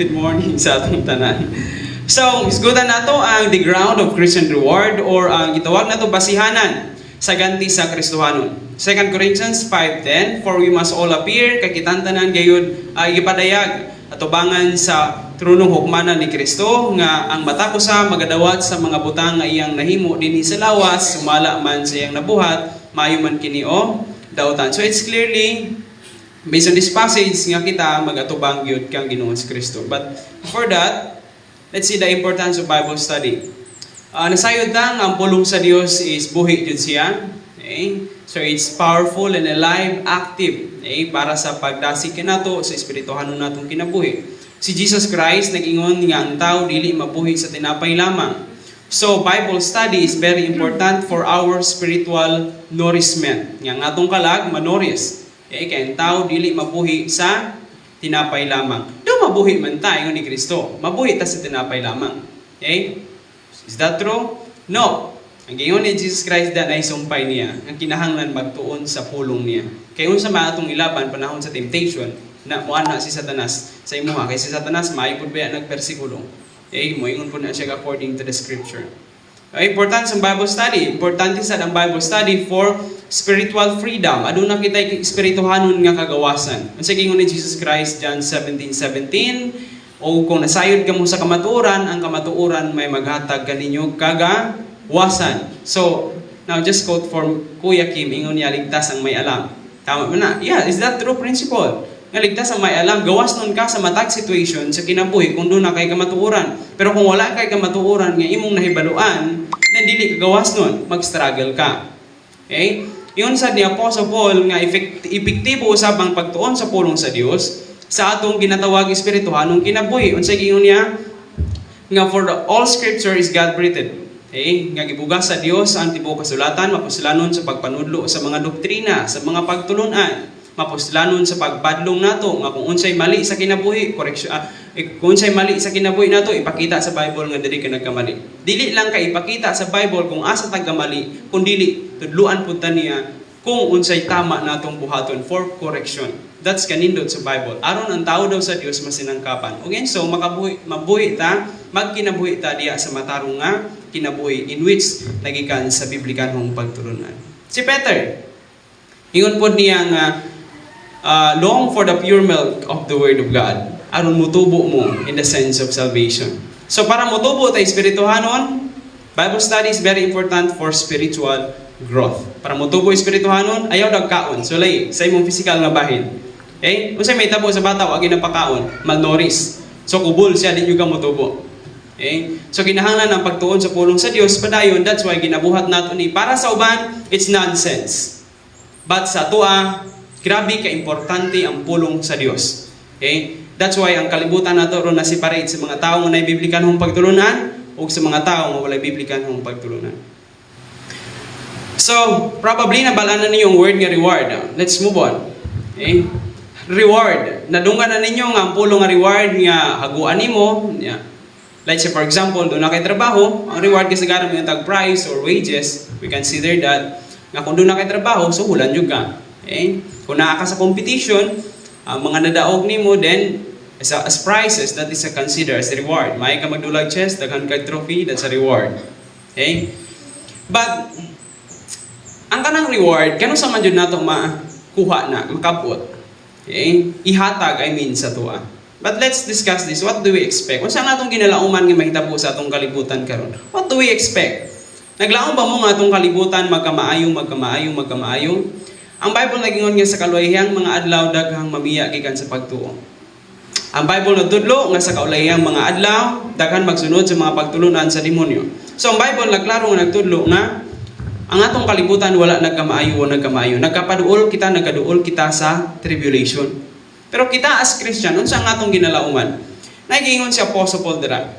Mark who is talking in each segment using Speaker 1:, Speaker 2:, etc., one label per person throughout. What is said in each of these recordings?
Speaker 1: Good morning sa atong tanan. So, isgutan nato ang the ground of Christian reward or ang gitawag nato basihanan sa ganti sa Kristohanon. 2 Corinthians 5:10, for we must all appear kakitantanan gayud ipadayag atubangan sa trunong hukmanan ni Kristo nga ang mata ko sa magadawat sa mga butang nga iyang nahimo dinhi sa lawas sumala man sa iyang nabuhat maayo man kini o dautan. So it's clearly based on this passage nga kita magatubang gyud kang Ginoong Kristo. But for that, let's see the importance of Bible study. Nasayod lang ang pulong sa Dios is buhi jud siya. Okay? So it's powerful and alive, active. Okay? Para sa pagdasig kinato sa espirituhanon natong kinabuhi. Si Jesus Christ nag-ingon nga ang tao dili mabuhi sa tinapay lamang. So Bible study is very important for our spiritual nourishment. Nga atong kalag manoris. Okay, kaya ang tao dili mabuhi sa tinapay lamang. Do mabuhi man tayo ni Kristo. Mabuhi ta sa tinapay lamang. Okay? Is that true? No. Ang gingon ni Jesus Christ na naisumpay niya, ang kinahanglan magtuon sa pulong niya. Kaya unsa man atong ilaban panahon sa temptation, na muana si Satanas sa imuha. Kaya si Satanas maipod ba nagpersikulo. Okay? Moingon po na siya according to the scripture. Importance ng Bible study. Importante sa ang Bible study for spiritual freedom. Aduna kita espirituhanon nga kagawasan. Ang gingon ni Jesus Christ, John 17:17, o kung nasayod ka mo sa kamatuoran, ang kamatuoran may maghatag kaninyo kagawasan. So, now just quote from Kuya Kim, ingon niya, ligtas ang may alam. Tama ba na? Yeah, is that true principle? Nga ligtas ang may alam, gawas nun ka sa matag situation sa kinabuhi kung doon na kay kamatuoran. Pero kung wala kay kamatuoran nga imong nahibaluan, then dili ka gawas nun, mag-struggle ka. Okay? Yun sa ni Apostle Paul nga epektibo usab ang pagtuon sa pulong sa Dios sa atong ginatawag espirituhanong kinabuhi. Unsay gingon niya? Nga for all scripture is God-breathed. Okay? Nga gibugas sa Dios ang tibuok kasulatan, mapusulanon sa pagpanudlo sa mga doktrina, sa mga pagtulunan, mapusulanon sa pagpadlong nato nga kung unsay mali sa kinabuhi, kung unsay mali sa kinabuhi nato ipakita sa Bible nga dili ka nagkamali. Dili lang ka ipakita sa Bible kung asa tagkamali, kun dili tudluan pud ta niya kung unsay tama natong buhaton for correction. That's kanindot sa Bible. Aron ang tao daw sa Dios masinangkapan. Okay, so mabuhi ta, magkinabuhi ta diya sa matarong nga kinabuhi in which nagikan sa biblikanhong pagtulunan. Si Peter, ingon pod niya nga long for the pure milk of the Word of God. Aron mutubo mo in the sense of salvation. So para mutubo tayo espirituhanon, Bible study is very important for spiritual growth. Para mutubo espirituhanon, ayaw dagkaon. So lay, sa imong physical nga bahin. Okay? Kung may tabo sa bata, wag ginapakaon, malnourished. So kubol siya, din yung mutubo. Okay? So kinahanglan ang pagtuon sa pulong sa Dios padayon, that's why ginabuhat nato ni para sa uban, it's nonsense. But sa tua, grabe ka-importante ang pulong sa Dios. Okay? That's why ang kalibutan nato ron na-separate sa mga tao nga naibiblikanhong pagtulunan o sa mga tao nga walay biblikanhong pagtulunan. So, probably nabalaan na ninyo yung word nga reward. Let's move on. Okay? Reward. Nadunggan na ninyo nga ang pulong nga reward nga haguan nimo. Yeah. Like say for example, doon na kay trabaho, ang reward kasi gara mo yung tag price or wages. We consider that nga kung doon na kay trabaho, so hulan yung ka. Okay? Kung naa ka sa competition, ang mga nadaog nimo then as prizes, that is considered as a reward. May ka magdulag chest, daghan kay trophy, that's a reward. Okay? But ang kanang reward, kano sa man jud nato makuha na, makabot. Okay? Ihatag, sa tuwa. But let's discuss this. What do we expect? Kung saan natong ginalauman nga mahitabo sa atong kalibutan karon? What do we expect? Naglaom ba mo nga atong kalibutan magkamaayong? Ang Bible nagingon nga sa kaluwayhang mga adlaw daghang mamiya gikan sa pagtuo. Ang Bible nagtudlo nga sa kaluwayhang mga adlaw daghan magsunod sa mga pagtulunan sa demonyo. So ang Bible nagklaro nga nagtudlo nga ang atong kalibutan wala nagkamaayo. Nagkaduol kita sa tribulation. Pero kita as Christian, unsa ang atong ginalauman? Nagingon si Apostle Paul dira.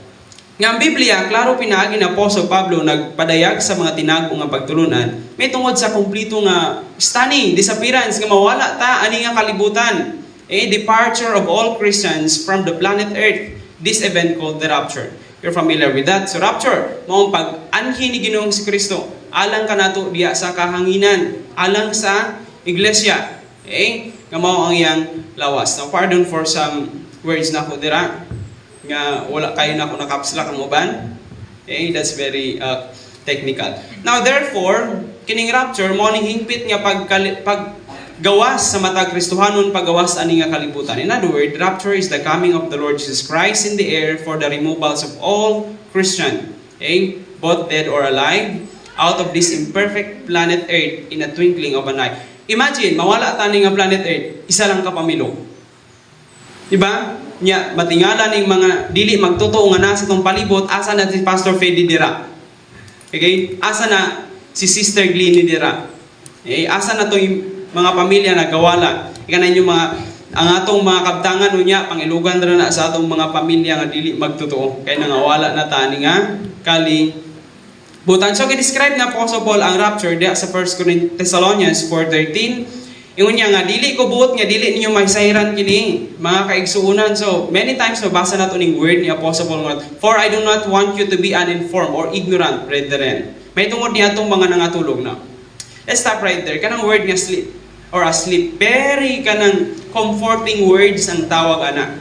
Speaker 1: Nga ang Biblia, klaro pinaagi ni Apostle Pablo nagpadayag sa mga tinago nga pagtulunan. May tungod sa kumplito nga stunning, disappearance, nga mawala ta ani nga kalibutan. Departure of all Christians from the planet Earth. This event called the rapture. You're familiar with that? So rapture, maong pag-anhi ni Ginoong si Kristo. Alang ka nato diya sa kahanginan, alang sa iglesia. Okay? Nga mao ang iyang lawas. Now, pardon for some words na ko dira. nga wala kayo na kung nakapsla kang uban. Okay, that's very technical. Now therefore, kining rapture mo ning hingpit nga paggawas sa matag Kristohanon, paggawas ani nga kalibutan. In other words, rapture is the coming of the Lord Jesus Christ in the air for the removals of all Christian, okay, both dead or alive, out of this imperfect planet Earth in a twinkling of an eye. Imagine, mawala tani nga planet Earth, isa lang ka pamilog. Diba? Nya, matingala ning mga dili magtotoo nga na sa itong palibot, asa na si Pastor Fede dira. Okay? Asa na si Sister Glennie dira. Okay? Asa na to yung mga pamilya na gawala. Ika na yung mga, ang atong mga kabtangan unya, pangilugan na sa atong mga pamilya nga dili magtotoo. Kaya nangawala na tani nga kalibutan. So, i-describe na Apostle Paul ang rapture diya sa 1 Thessalonians 4:13. Ingon niya nga, dili ko buot nga, dili ninyo mahisayran kini, mga kaigsuunan. So, many times, nabasa nato ning word ni Apostle Paul nga, for I do not want you to be uninformed or ignorant, brethren. May tungod niya itong mga nangatulog na. Let's stop right there. Kanang word nga sleep, or asleep. Very kanang comforting words ang tawag ana.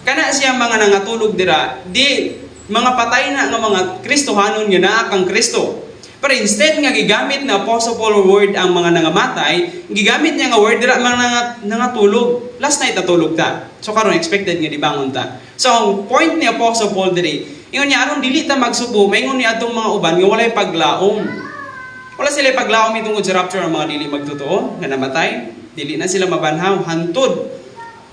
Speaker 1: Kana siya mga nangatulog dira, di, mga patay na nga mga Kristohanon nga naa kang Kristo. Pero instead nga gigamit na Apostle Paul word ang mga nangamatay, gigamit niya nga word dira mga nangatulog. Last night natulog ta. So karon expected nga di bangon ta. So ang point ni Apostle Paul diri, ingon niya aron dili ta magsubo, maingon niya atong mga uban nga walay paglaom. Wala sila paglaom itungod sa rapture ang mga dili magtotoo nga namatay, dili na sila mabanhaw hantod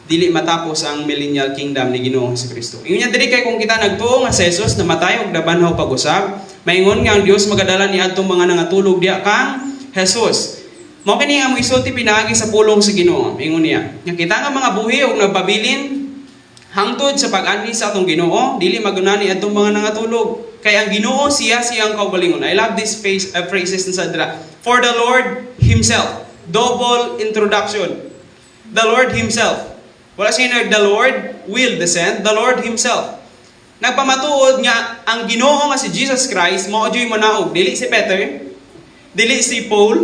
Speaker 1: dili matapos ang millennial kingdom ni Ginoong Jesucristo. Ingon niya diri kay kung kita nagtuo nga sa Jesus namatay og nabanhaw pag-usab, maingon nga ang Dios magadala ni adtong mga nangatulog diya kang Jesus. Mao kini ang isulti pinaagi sa pulong sa Ginoo. Ingon niya, nga kita nga mga buhi og nagpabilin hangtod sa pag-anhi sa atong Ginoo, dili magunani adtong mga nangatulog. Kay ang Ginoo siya siyang kaugalingon. I love this phrases sa dra. For the Lord Himself. Double introduction. The Lord Himself. Wala siya the Lord will descend. The Lord Himself. Nagpamatuod nga ang Ginoo nga si Jesus Christ mao dioy manaog. Dili si Peter, dili si Paul,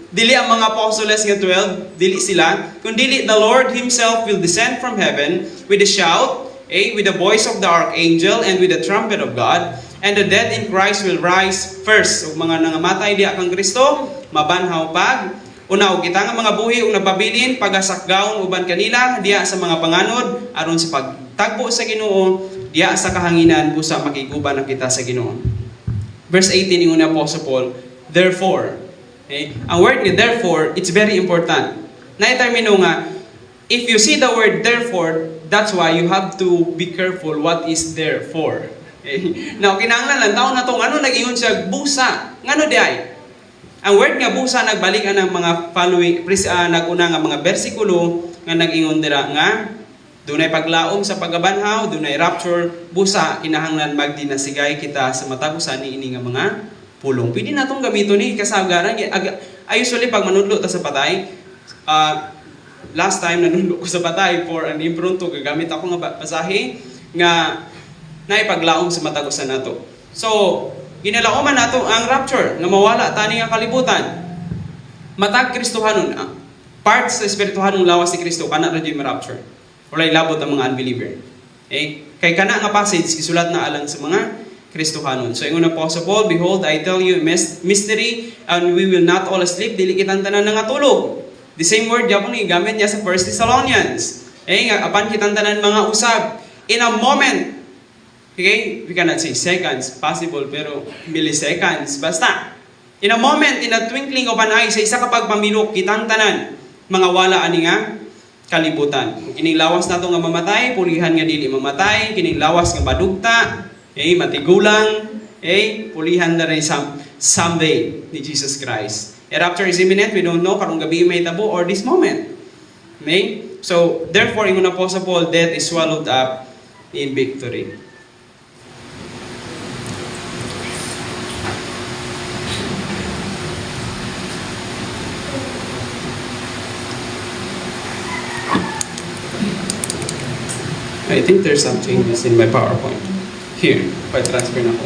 Speaker 1: dili ang mga apostles nga 12, dili sila, kundi the Lord Himself will descend from heaven with a shout, with the voice of the archangel and with the trumpet of God, and the dead in Christ will rise first. Ug mga nangamatay diha kang Kristo, mabanhaw pag unaw kita nga mga buhi ug nababilin pagasakgaon uban kanila diha sa mga panganod aron sa pagtagbo sa Ginoo diha sa kahanginan busa makiguban na kita sa Ginoo. Verse 18 ingon ni Apostle Paul, therefore, ang word ni therefore, it's very important. Naitermino nga, if you see the word therefore, that's why you have to be careful what is therefore. Now, kinahanglan lang taon na tong ano nag-ingon siya busa. Ngano di ay? Ang word nga busa nagbalikan ng mga following naguna nga mga bersikulo nga nag-ingon dira nga dunay paglaom sa pagabanhaw, dunay rapture, busa kinahanglan magdinasigay kita sa matagusan ni ini nga mga pulong. Pwede natong gamiton ni kasagaran. Usually pag manudlo ta sa patay, last time nanudlo ko sa patay for an impronto gagamit ako nga pasahe nga naipaglaom sa matagusan nato. So, ginalaoman nato ang rapture nga mawala tani nga kalibutan. Matag Kristohanon, part sa espirituhanong lawas ni Kristo kana ra yung rapture. Walay labot ang mga unbeliever. Kay kana nga passage isulat na alang sa mga Kristohanon. So ingon Apostle Paul, behold, I tell you a mystery, and we will not all sleep, dili kitang tanan nangatulog. The same word yapon ni gamit niya sa 1 Thessalonians. Nga apan kitang tanan mga usab in a moment. Okay? We cannot say seconds, possible, pero milliseconds. Basta, in a moment, in a twinkling of an eye, sa isa kapag pamilok, kitang tanan, mga wala ani nga kalibutan. Kining lawas nato nga mamatay, pulihan nga dili mamatay, kining lawas nga madugta, matigulang, pulihan na rin someday ni Jesus Christ. A rapture is imminent, we don't know, karong gabi may tabo or this moment. Okay? So, therefore, ingon Apostle Paul, death is swallowed up in victory. I think there's some changes in my PowerPoint. Here, pa-transfer na ko.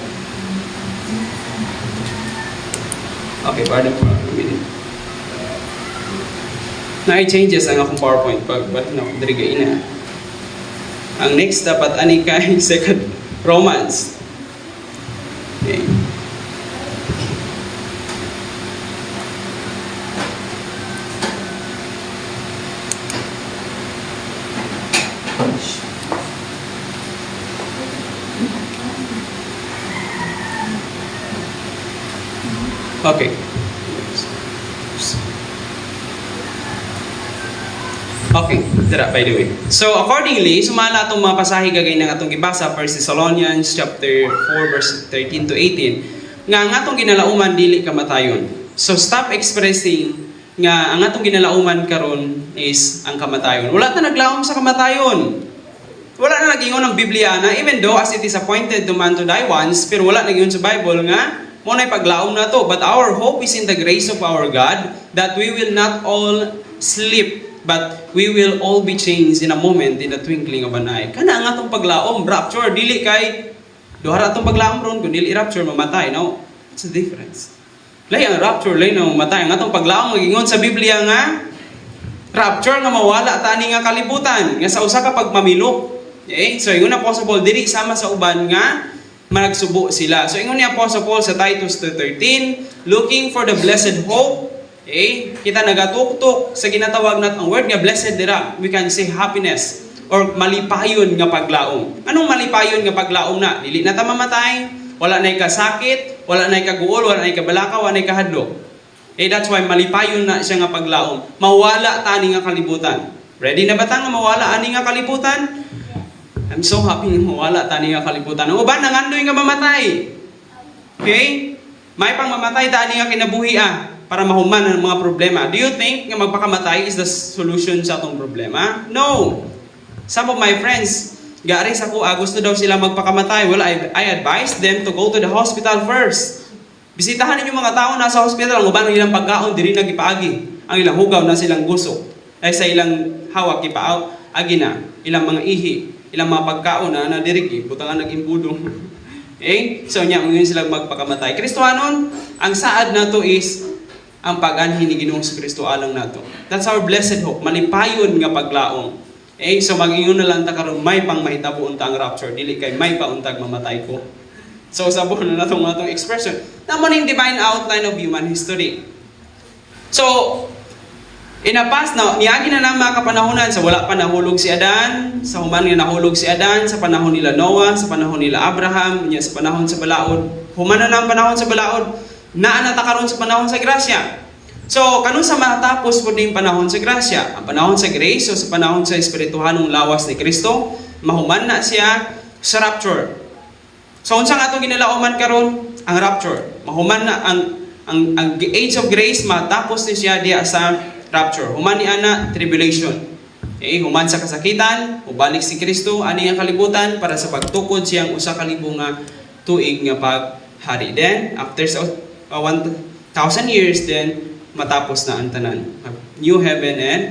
Speaker 1: Okay, pardon po. A minute. Na-changes ang akong PowerPoint pag ba't na ako dirigain na. Ang next dapat ani kay second Romans. Okay. Okay. Okay, tara, by the way. So, accordingly, sumala itong mga pasahe gagay ng atong gibasa, 1 Thessalonians chapter 4, verse 13 to 18, nga ang atong ginalauman, dili kamatayon. So, stop expressing nga ang atong ginalauman karon is ang kamatayon. Wala na naglaom sa kamatayon. Wala na nagingon ng Biblia na, even though as it is appointed to man to die once, pero wala nagingon sa Bible nga, muna paglaom na to. But our hope is in the grace of our God, that we will not all sleep, but we will all be changed in a moment, in the twinkling of an eye. Kana ang atong paglaom, rapture, dili kay duha atong paglaom ron, kun dili rapture mamatay, no? What's the difference? Lay ang rapture, lay na mamatay. Ang atong paglaom magingon sa Biblia nga rapture nga mawala tani nga kalibutan, nga sa usa ka pagmamilok. Okay? So ingon na possible dili sama sa uban nga magsubo sila. So ingon ni Apostle Paul sa Titus 2:13, looking for the blessed hope. Okay? Kita nagatuktok sa ginatawag nat ang word nga blessed dira. We can say happiness or malipayon nga paglaom. Anong malipayon nga paglaom na? Dili na ta mamatay, wala nay kasakit, wala nay kaguol, wala nay kabalaka, wala nay kahadlok. That's why malipayon na siya nga paglaom. Mawala tani nga kalibutan. Ready na ba ta nga mawala ani nga kalibutan? I'm so happy nga mawala tani nga kalibutan. Ang uban nangandoy nga mamatay. Okay? May pang mamatay tani nga kinabuhi para mahuman ang mga problema. Do you think nga magpakamatay is the solution sa atong problema? No. Some of my friends, gari sa ko, gusto daw sila magpakamatay. Well, I advise them to go to the hospital first. Bisitahan ninyo mga tao nasa hospital, ang uban ng ilang pagkaon, diri na gipaagi. Ang ilang hugaw na silang gusok. Ay sa ilang hawak, agi na. Ilang mga ihi, ilang mga pagkaon na dirigi, butangan nag-imbudong. Okay? So, ngayon sila magpakamatay. Kristohanon, ang saad na to is ang pag-anhin ni Ginoong Kristo alang nato. That's our blessed hope. Malipayon nga paglaom. So mag-ingon na lang ta karon may pang mahitabo unta ang rapture, dili kay may pauntag mamatay ko. So sabon na natong atong expression. Naman yung divine outline of human history. So in the past now, niagi na lang mga kapanahonan sa wala pa nahulog si Adan, sa human nga nahulog si Adan, sa panahon nila Noah, sa panahon nila Abraham, sa panahon sa balaod. Human na ang panahon sa balaod. Naanata karon sa panahon sa grasya. So, kanun sa matapos po din panahon sa grasya, ang panahon sa grace o sa panahon sa espirituhanong lawas ni Kristo, mahuman na siya sa rapture. So, unsang atong ginalauman karon ang rapture. Mahuman na ang age of grace, matapos ni siya diya sa rapture. Human ni ana tribulation. Okay, human sa kasakitan, ubalik si Kristo ani ang kalibutan para sa pagtukod siyang usa ka libo nga tuig nga paghari. Then, after 1,000 years, then matapos na ang tanan. New heaven and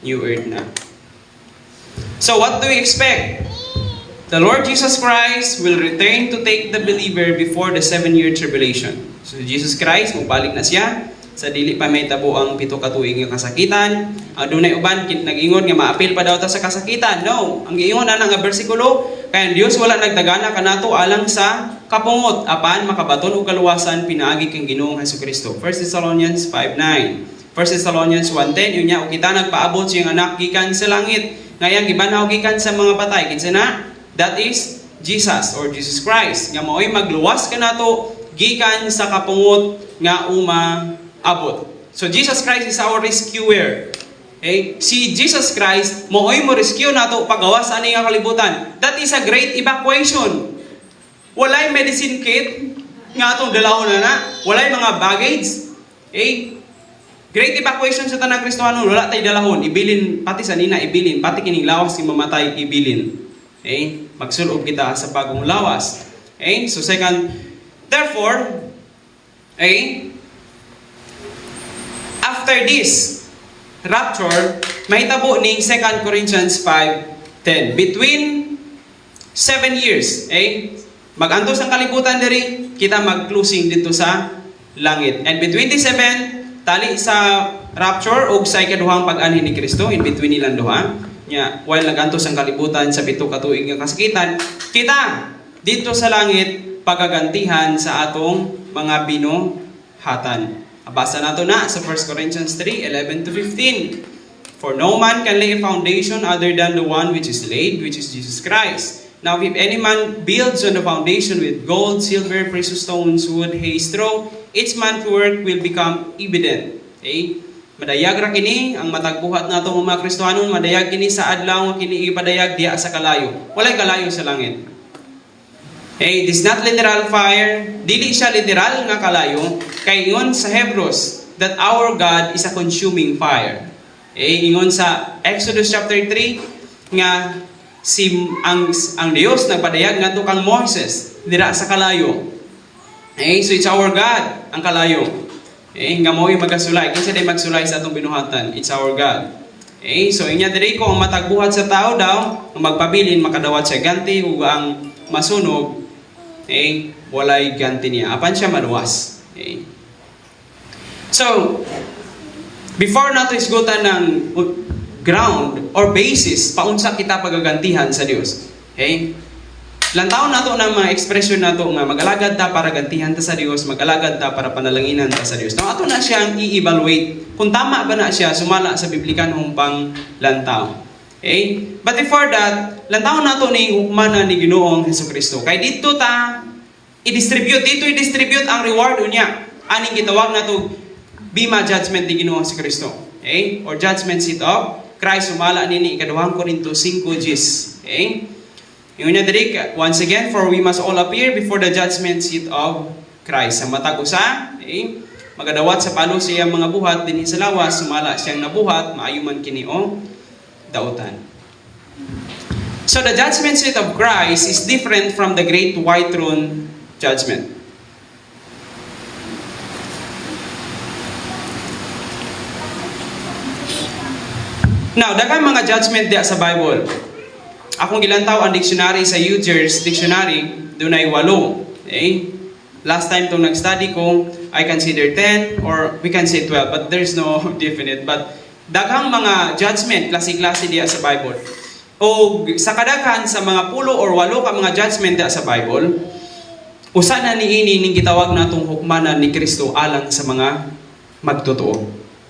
Speaker 1: new earth na. So what do we expect? The Lord Jesus Christ will return to take the believer before the 7-year tribulation. So Jesus Christ, magbalik na siya. Sa dili pa may tabo ang 7 ka tuig nga kasakitan. Ang dunay uban nag-ingon nga maapil pa daw ta sa kasakitan. No, ang giingon na nga bersikulo, kay ang Dios wala nagdagana kanato alang sa kapungot apan makabaton og kaluwasan pinaagi kang Ginoong Hesukristo. 1 Thessalonians 5:9. 1 Thessalonians 1:10 unya og kita nagpaabot siyang anak gikan sa langit ngayang gibanaw gikan sa mga patay. Kinsa na? That is Jesus or Jesus Christ. Nga mao'y magluwas kanato gikan sa kapungot nga abot. So Jesus Christ is our rescuer. Okay? Si Jesus Christ mao'y mo rescue nato pagawas ani nga kalibutan. That is a great evacuation. Walay medicine kit nga atong dalawon na. Walay mga baggage. Okay? Great evacuation sa tanang Kristohano, wala tay dalahon, ibilin pati sa nina ibilin, pati kining lawas ni mamatay ibilin. Okay? Magsulob kita sa bagong lawas. Okay? So therefore, okay, after this rapture, mahitabo ning 2 Corinthians 5:10. Between 7 years, mag-antos ang kalibutan diri, kita mag-closing dito sa langit. And between the 7, tali sa rapture o sa ikaduhang pag-anhin ni Kristo, in between nilang duha, Nya, while nagantos ang kalibutan sa 7 ka tuig nga kasakitan, kita dito sa langit pagagantihan sa atong mga binuhatan. Abasa nato na sa 1 Corinthians 3:11 to 15. For no man can lay a foundation other than the one which is laid, which is Jesus Christ. Now if any man builds on the foundation with gold, silver, precious stones, wood, hay, straw, each man's work will become evident. Okay? Madayag ra kini ang matagbuhat nato mga Kristohanon, madayag kini sa adlaw nga kini ipadayag diha sa kalayo. Walay kalayo sa langit. Okay, this is not literal fire, dili siya literal nga kalayo, kay ingon sa Hebrews that our God is a consuming fire. Okay, ingon sa Exodus chapter 3 nga ang Dios nagpadayag ngadto kang Moses dira sa kalayo. Okay, so it's our God ang kalayo. Okay, nga mo'y magasulay. Kinsa day magsulay sa atong binuhatan? It's our God. Okay, so inya diri ko ang matagbuhat sa tao daw, ang magpabilin makadawat sa ganti ug ang masunog walay ganti niya. Apan siya maluwas. Okay. So, before nato isgutan ng ground or basis, paunsa kita pagagantihan sa Dios. Okay? Lantaon nato ng mga ekspresyon nato nga mag-alagad ta para gantihan ta sa Dios, mag-alagad ta para panalanginan ta sa Dios. Now, ato na siyang i-evaluate kung tama ba na siya sumala sa biblikanhong panglantaw. Okay? But before that, lantaon nato ni hukmanan ni Ginoong Hesukristo. Kay dito ta i-distribute ang reward unya. Aning gitawag nato bima judgment ni Ginoong Hesukristo. Okay? Or judgment seat of Christ sumala nini ikaduhang Korinto 5:10. Okay? Yung unya diri once again, for we must all appear before the judgment seat of Christ. Sa matag usa, okay? Magadawat sa palo siya mga buhat dinhi sa lawas, sumala siyang nabuhat, maayo man kini o dautan. So the judgment seat of Christ is different from the great white throne judgment. Now, daghang mga judgment diya sa Bible. Akong gilantaw ang dictionary sa User's Dictionary, dunay 8. Okay? Last time itong nag-study ko, I consider 10 or we can say 12, but there's no definite. But daghang mga judgment, klase-klase diya sa Bible. O sa kadaghan sa mga 10 or 8 ka mga judgment diya sa Bible, usa na niini ning gitawag natong hukmanan ni Kristo alang sa mga magtotoo.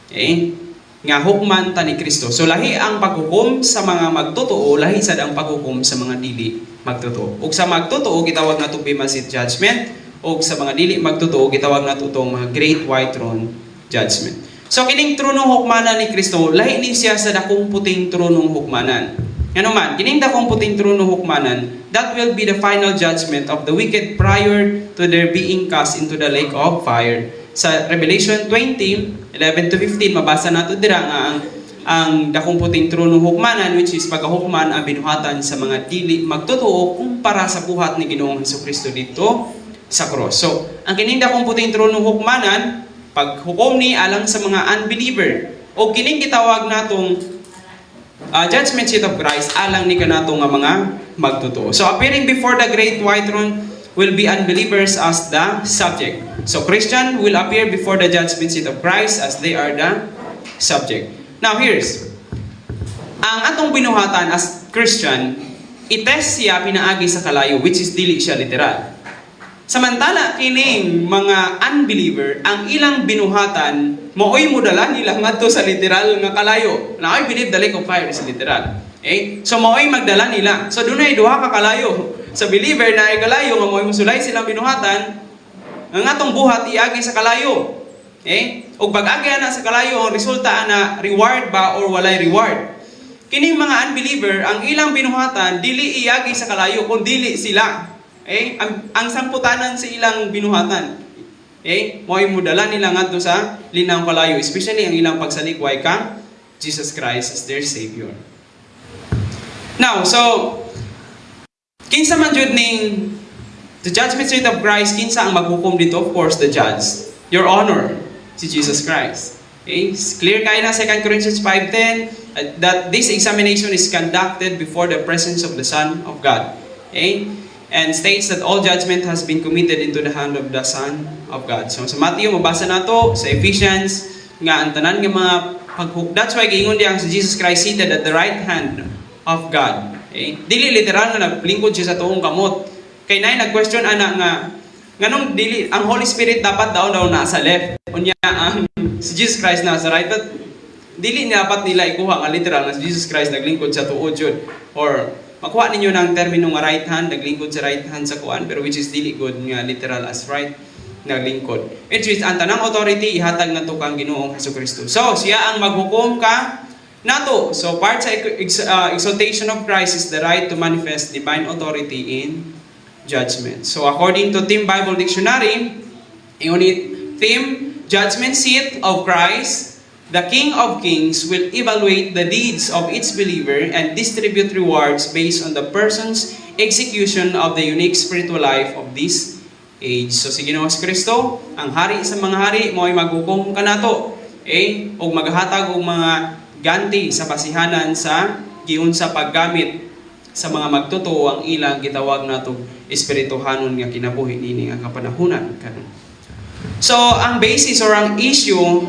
Speaker 1: Okay? Nga hukman ta ni Kristo. So lahi ang paghukom sa mga magtotoo, lahi sad ang paghukom sa mga dili magtotoo. Ug sa magtotoo gitawag nato bema seat judgment, ug sa mga dili magtotoo gitawag nato tong mga great white throne judgment. So kining tronong hukmanan ni Kristo, lahi ni siya sa dakong puting tronong hukmanan. Ano man, kining dakong puting tronong hukmanan, that will be the final judgment of the wicked prior to their being cast into the lake of fire. Sa Revelation 20:11 to 15, mabasa nato dira nga ang dakong puting tronong hukmanan, which is pagahukman ang binuhatan sa mga dili magtotoo kumpara sa buhat ni Ginoong Hesukristo dito sa cross. So, ang kining dakong puting tronong hukmanan, paghukom ni alang sa mga unbeliever, o kining gitawag natong judgment seat of Christ alang ni kanato nga mga magtotoo. So, appearing before the great white throne will be unbelievers as the subject. So Christian will appear before the judgment seat of Christ as they are the subject. Now here's, ang atong binuhatan as Christian, itest siya pinaagi sa kalayo, which is dili siya literal. Samantala kining mga unbeliever, ang ilang binuhatan, maoy mudala nila ngadto sa literal nga kalayo. Now I believe the lake of fire is literal. Okay? So maoy magdala nila. So dunay duha ka kalayo. Sa believer na ay kalayo nga mo'y musulay silang binuhatan, ang atong buhat iagi sa kalayo. Okay? O pag-agi na sa kalayo, ang resulta na reward ba or walay reward. Kining mga unbeliever, ang ilang binuhatan, dili iagi sa kalayo, kung dili sila. Okay? Ang samputanan sa ilang binuhatan. Okay? Mo'y mudala nila ngadto sa linang kalayo, especially ang ilang pagsalikway kang Jesus Christ as their Savior. Now, so, kinsa man jud ning the judgment seat of Christ, kinsa ang maghukom dito? Of course, the judge. Your honor, si Jesus Christ. Okay? Clear kayo na 2 Corinthians 5:10 that this examination is conducted before the presence of the Son of God. Okay? And states that all judgment has been committed into the hand of the Son of God. So sa Matthew, mabasa nato sa Ephesians nga ang tanan nga mga That's why giingon diyan si Jesus Christ seated at the right hand of God. Okay? Dili literal nga naglingkod siya sa tuong kamot. Kay nay nag-question ana nga nganong dili ang Holy Spirit dapat daw nasa left. Unya ang si Jesus Christ nasa right, but dili dapat nila ikuha nga literal na si Jesus Christ naglingkod sa tuod jud, or makuha ninyo ng termino nga right hand, naglingkod sa right hand sa kuan, pero which is dili good nga literal as right naglingkod. It is ang tanang authority ihatag nato kang Ginoong Hesukristo. So siya ang maghukom ka nato. So part sa exaltation of Christ is the right to manifest divine authority in judgment. So according to Theme Bible Dictionary, theme, judgment seat of Christ, the King of Kings will evaluate the deeds of each believer and distribute rewards based on the person's execution of the unique spiritual life of this age. So si Ginoong Kristo, ang hari sa mga hari, mo'y maghukom ka nato. O maghatag og mga ganti sa basihanan sa giun sa paggamit sa mga magtotoo ang ilang gitawag nato espirituhanon nga kinabuhi nini nga kapanahunan karon. So ang basis or ang issue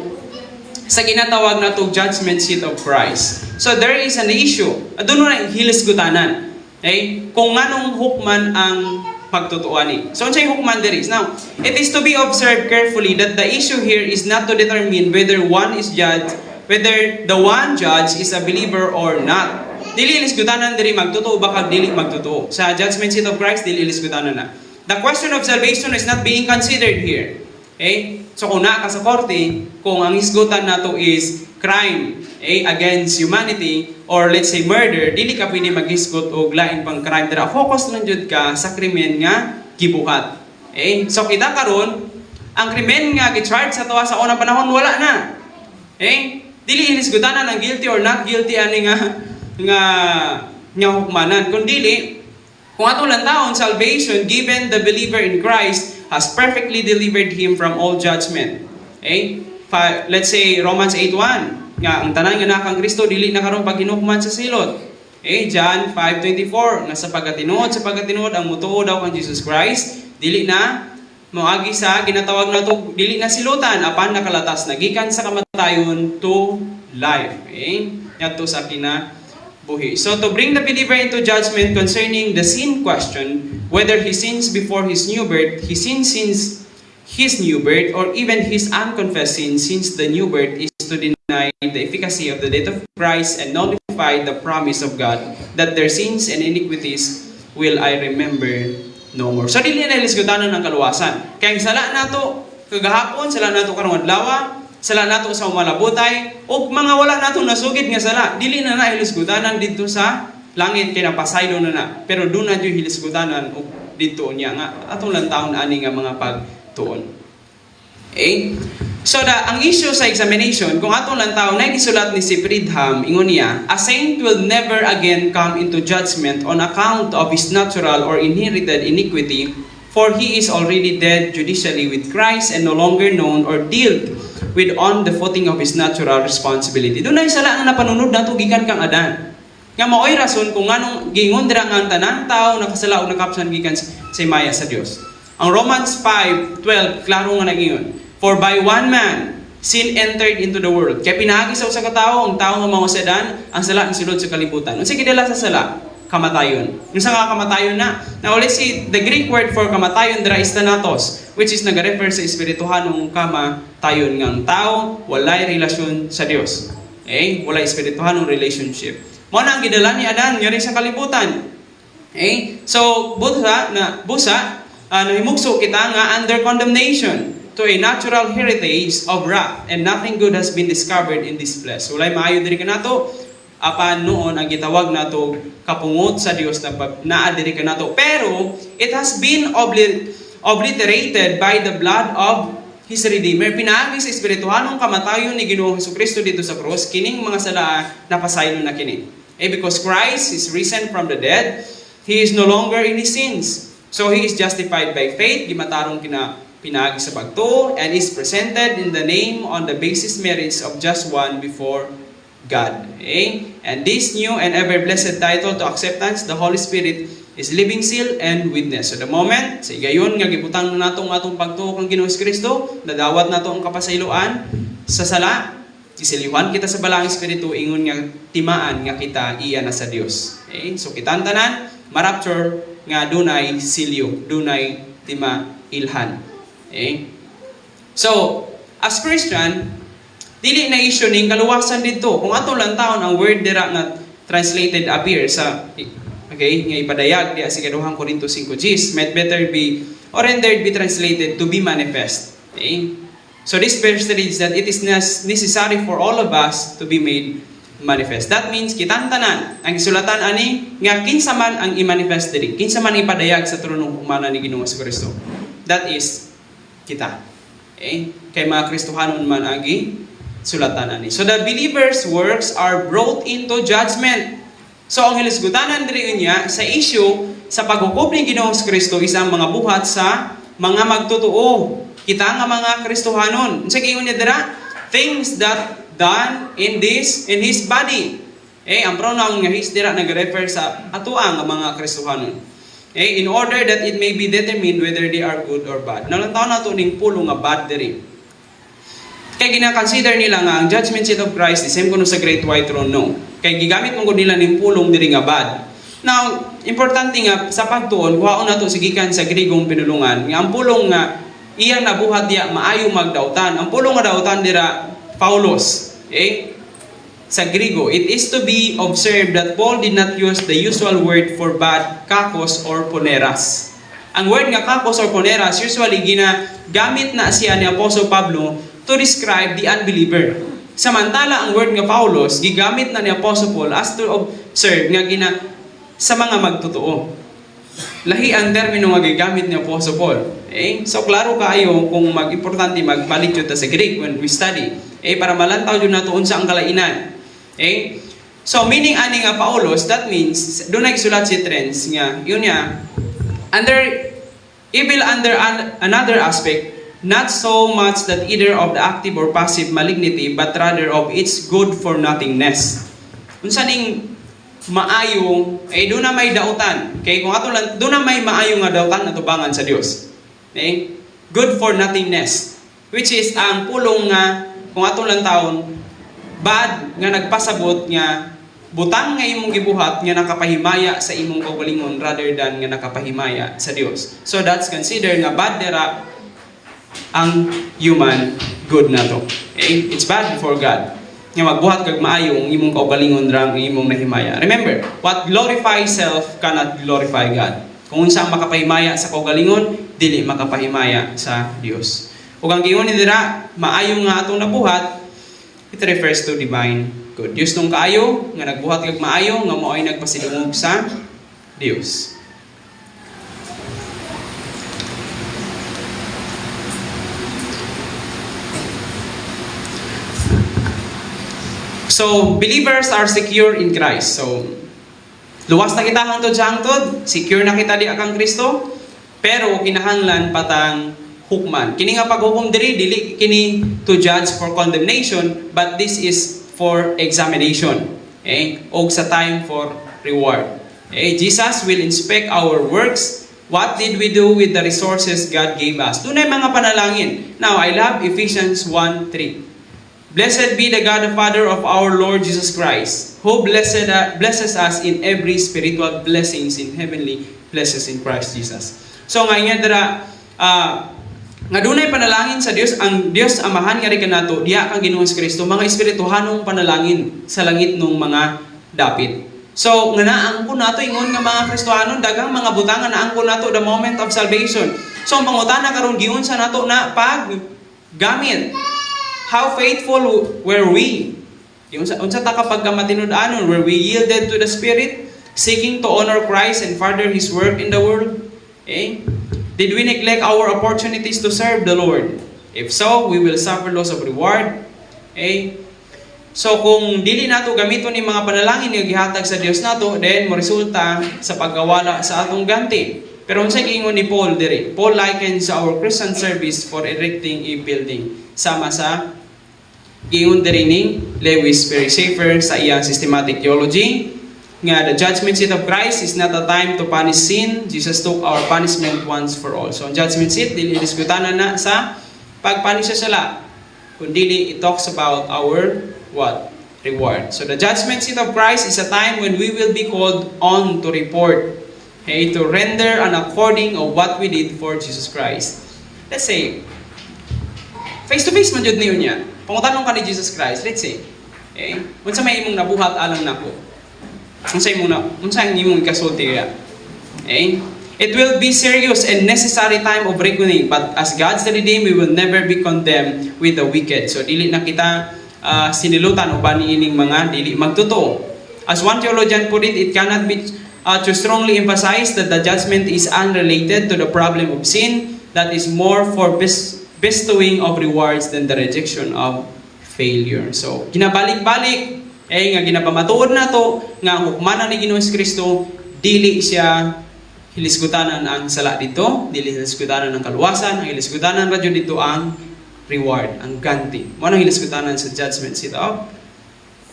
Speaker 1: sa ginatawag nato judgment seat of Christ. So there is an issue. Adun na hilisgutanan. Okay? Kung nganong hukman ang pagtutuan ni. So unsay hukman there is? Now, it is to be observed carefully that the issue here is not to determine whether the one judge is a believer or not. Dili ilisgutanan diri magtotoo ba kag dili magtotoo. Sa judgment seat of Christ dili ilisgutanan na. The question of salvation is not being considered here. Okay? So kung naa ka sa korte, kung ang hisgutan nato is crime against humanity or let's say murder, dili ka pwede maghisgot og lain pang crime. Dira focus lang jud ka sa krimen nga gibuhat. Okay? So kita karon ang krimen nga gi-charge sa tuwa sa unang panahon wala na. Okay? Dili ilisgutanan ang guilty or not guilty ani nga hukmanan. Kundili, kung atong lantawon, salvation given the believer in Christ has perfectly delivered him from all judgment. Okay? Let's say Romans 8:1 nga ang tanan nga nakang Kristo dili na karon paghinukman sa silot. Okay? John 5:24 nga sa pagkatinuod ang mutuo daw kang Jesus Christ dili na moagi sa ginatawag nato dili na silutan apan nakalatas nagikan sa kamatayon to life. Okay? Yadto sa buhi. So to bring the believer into judgment concerning the sin question, whether he sins before his new birth, he sins since his new birth, or even his unconfessed sin since the new birth, is to deny the efficacy of the death of Christ and nullify the promise of God that their sins and iniquities will I remember no more. So dili na ilisgutanan ng kaluwasan. Kaya sala nato kagahapon, sala nato karong adlaw, sala nato sa umalabutay, o mga wala nato nasugid nga sala, dili na hilisgutanan dito sa langit kay napasaylo na. Pero doon na yung hilisgutanan o dito niya nga atong lantawon ani nga mga pagtuon. Okay? So ang issue sa examination, kung atong lantawon na gisulat ni si Freedham, ingon niya, a saint will never again come into judgment on account of his natural or inherited iniquity, for he is already dead judicially with Christ and no longer known or dealt with on the footing of his natural responsibility. Doon na sala nga napanunod nato gikan kang Adan. Nga maoy rason kung nganong gingon dira nga ang tanang tao nakasala o nakapsan gikan sa maya sa Dios. Ang Romans 5:12 klaro nga nagingon, for by one man sin entered into the world. Kaya pinagi sa usa ka tawo, ang tao nga mausadan, ang sala ang sulod sa kalibutan. Unsa gidala sa sala? Kamatayon. Yung sa nga kamatayon na. Now let's see, the Greek word for kamatayon dira is thanatos, which is nag-refer sa espirituhanong kamatayon ng tao, walay relasyon sa Dios. Okay? Walay espirituhanong relationship. Mo na ang gidala ni Adan ngari sa kalibutan. Okay? So busa nahimugso kita nga under condemnation to a natural heritage of wrath, and nothing good has been discovered in this flesh. Walay maayo diri kanato apan noon ang gitawag nato kapungot sa Dios na naa diri kanato, pero it has been obliterated by the blood of his redeemer. Pinaagi sa espirituhanong kamatayon ni Ginoong Hesukristo dito sa cross kining mga sala napasaylo na kini. Because Christ is risen from the dead, he is no longer in his sins. So he is justified by faith, gimatarong pinaagi sa pagtuo, and is presented in the name on the basis merits of just one before God. Okay? And this new and ever-blessed title to acceptance, the Holy Spirit, is living seal and witness. So the moment, sa igayon nga gibutang natong atong pagtuo kang Ginoong Kristo, nadawat nato ang kapasayloan sa sala, Isiliwan kita sa balang espiritu, ingon nga timaan nga kita iya na sa Dios. Okay? So kita tanan marapture nga dunay silyo, dunay tima ilhan. Okay? So, as Christian, dili na issue ning kaluwasan dito. Kung ato lang taon ang word dira nga translated appear sa nga ipadayag diya sa 2 Corintios 5:10, might better be or rendered be translated to be manifest. Okay? So this verse reads that it is necessary for all of us to be made manifest. That means kitang tanan ang isulatan ani nga kinsa man ang i-manifest diri, kinsa man ipadayag sa tronong humana ni Ginoong Kristo. That is kita. Okay? Kay mga Kristohanon man ang sulatan ani. So the believer's works are brought into judgment. So ang hilisgutanan diri niya sa issue sa paghukom ni Ginoong Kristo isang mga buhat sa mga magtotoo. Kita nga mga Kristohanon. Unsa giingon niya dira? Things that done in his body. Ang pronoun nga his dira nag-refer sa atuang mga Kristohanon. In order that it may be determined whether they are good or bad. Nalantaw na ito ning pulong nga bad diri. Kaya gina-consider nila nga ang judgment seat of Christ, the same kuno sa Great White Throne, no. Kaya gigamit mong nila ning pulong diri nga bad. Now, importante nga sa pagtuon, kuhaon nato sigikan sa Grigong pinulungan, nga ang pulong nga iyang nabuhat diya maayo magdautan. Ang pulong nga dautan dira Paulos. Sa Grigo, it is to be observed that Paul did not use the usual word for bad, kakos or poneras. Ang word nga kakos or poneras, usually ginagamit na siya ni Apostle Pablo to describe the unbeliever. Samantala, ang word nga Paulos, gigamit na ni Apostle Paul as to observe nga sa mga magtotoo. Lahi ang termino nga gigamit ni Apostle Paul. So, klaro kaayo kung importante magbalik yun sa Greek when we study. Para malantaw yun nato unsa ang kalainan. So, meaning ani nga Paulos, that means, doon na isulat si Trends nga, yun niya, evil under another aspect, not so much that either of the active or passive malignity, but rather of its good for nothingness. Unsa ning maayo, doon na may dautan. Okay? Kung ato lang, doon na may maayo nga dautan na tubangan sa Dios. Okay? Good for nothingness. Which is ang pulong nga, kung ato lang taon, bad nga nagpasabot nga butang nga imong gibuhat nga nakapahimaya sa imong kaugalingon rather than nga nakapahimaya sa Dios. So that's considered nga bad dira ang human good nato. Okay? It's bad before God. Nga magbuhat kag maayo ang imong kaugalingon ra ang imong nahimaya. Remember, what glorifies self cannot glorify God. Kung unsa ang makapahimaya sa kaugalingon, dili makapahimaya sa Dios. Ug ang giingon ni dira, maayo nga atong nabuhat, it refers to divine good. Dios nung kaayo nga nagbuhat kag maayo nga mao ay nagpasidungog sa Dios. So, believers are secure in Christ. So, luwas na kita hangtod, secure na kita di akang Kristo, pero kinahanglan patang hukman. Kini nga paghukom diri dili kini to judge for condemnation, but this is for examination. O sa time for reward. Jesus will inspect our works. What did we do with the resources God gave us? Tunay mga panalangin. Now, I love Ephesians 1:3. Blessed be the God and Father of our Lord Jesus Christ, who blesses us in every spiritual blessings in heavenly places in Christ Jesus. So ngayon dira nga dunay panalangin sa Dios, ang Dios amahan nga ri kanato diha kang Ginoong Kristo, mga espirituhanong panalangin sa langit nung mga dapit. So nga naangko nato ingon nga mga Kristohanon daghang mga butangan naangko nato the moment of salvation. So ang pangutana karon giun sa nato na paggamit. How faithful were we? Unsa ta kapag matinud-anon, were we yielded to the Spirit, seeking to honor Christ and further His work in the world? Did we neglect our opportunities to serve the Lord? If so, we will suffer loss of reward. So kung dili nato gamiton ni mga panalangin nga gihatag sa Dios nato, then mo resulta sa paggawala sa atong ganti. Pero unsa giingon ni Paul diri? Paul likens our Christian service for erecting a building. Sama sa giingon diri ni Lewis Perry Schaeffer sa iyang systematic theology nga the judgment seat of Christ is not a time to punish sin. Jesus took our punishment once for all. So ang judgment seat dili diskutanan na sa pagpunish sa sala. kundi it talks about our what? Reward. So the judgment seat of Christ is a time when we will be called on to report, okay, to render an according of what we did for Jesus Christ. Let's say, face-to-face man jud niyo niya. Pangutanong ka ni Jesus Christ, let's say, okay, unsa may imong nabuhat alang nako? Unsa imong ikasulti kaya? Okay? It will be serious and necessary time of reckoning, but as God's redeemed, we will never be condemned with the wicked. So dili na kita sinilutan o baniining mga dili magtotoo. As one theologian put it cannot be to strongly emphasize that the judgment is unrelated to the problem of sin, that is more for bestowing of rewards than the rejection of failure. So, ginabalik-balik, nga ginapamatuod na to, nga ang hukmanan ni Ginoong Kristo, dili siya hilisgutanan ang sala dito, dili hilisgutanan ang kaluwasan, ang hilisgutanan radyo dito ang reward, ang ganti. Mo nang hilisgutanan sa judgment seat of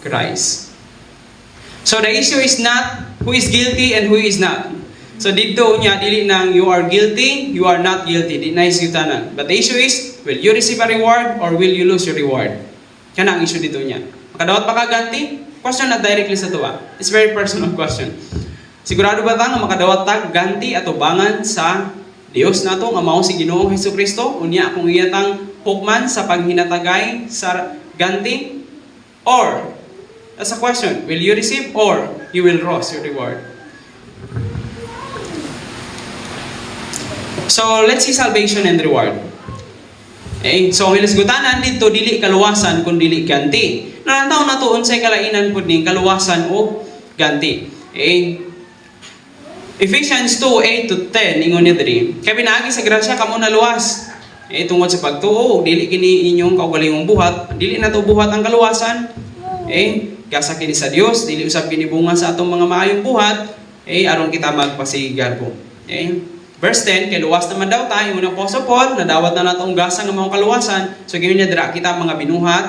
Speaker 1: Christ. So the issue is not who is guilty and who is not. So dito niya dili nang you are guilty, you are not guilty. Di na hilisgutanan. But the issue is, will you receive a reward or will you lose your reward? Kana ang issue dito niya. Makadawat pa ka ganti? Question na directly sa tuwa. It's very personal question. Sigurado ba ta nga makadawat tag ganti at ubangan sa Dios nato nga mao si Ginoong Hesukristo? Unya kung iyatang hukman sa paghinatagay sa ganti? Or, that's a question, will you receive or you will lose your reward? So, let's see salvation and reward. Okay? So, hilisgutanan dito, dili kaluwasan kung dili ganti. Nalantaw na to, unsay kalainan po ni kaluwasan o ganti. Okay? Ephesians 2:8-10, ingon niya diri. Kaya pinaagi sa grasya, kamo na luwas. Tungkol sa pagtuo, dili kini inyong kaugalingong buhat, dili na to buhat ang kaluwasan. Gasa kini sa Dios, dili usab kini bunga sa atong mga maayong buhat, aron kita magpasigar po. Verse 10, kay luwas naman daw tayo, unang Apostle Paul, nadawat na natong gasa ng mga kaluwasan, so ganyan niya dira kita mga binuhat,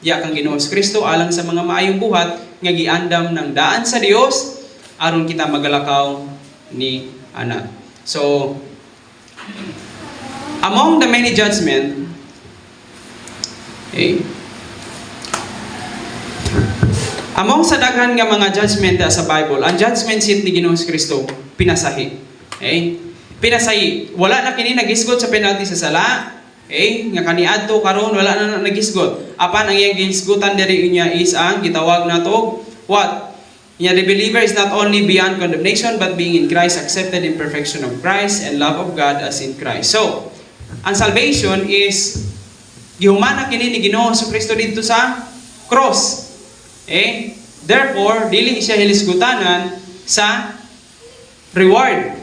Speaker 1: ya kang Ginoong Kristo alang sa mga maayong buhat, nga giandam ng daan sa Dios, aron kita magalakaw ni anak. So, among the many judgment, among sa daghan nga mga judgment sa Bible, ang judgment seat ni Ginoong Kristo pinasahi. Pinasahi. Wala na kini nagisgot sa penalty sa sala. Nga kaniadto karon wala na nagisgot. Apan ang iyang gisgotan diri niya is ang gitawag nato what? Yeah, the believer is not only beyond condemnation but being in Christ, accepted in perfection of Christ and love of God as in Christ. So, ang salvation is gihumana kini ni Ginoong Kristo dito sa cross. Therefore, dili siya hilisgutanan sa reward.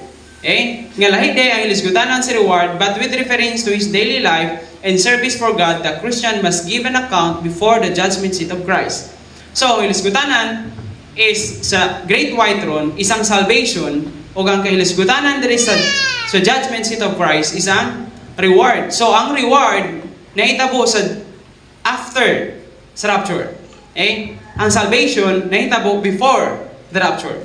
Speaker 1: Nga lahi day ang hilisgutanan sa reward, but with reference to his daily life and service for God, the Christian must give an account before the judgment seat of Christ. So, hilisgutanan is sa Great White Throne, isang salvation, o ang kahilisgutanan diri sa judgment seat of Christ, isang reward. So, ang reward, nahitabo sa after sa rapture. Ang salvation, nahitabo before the rapture.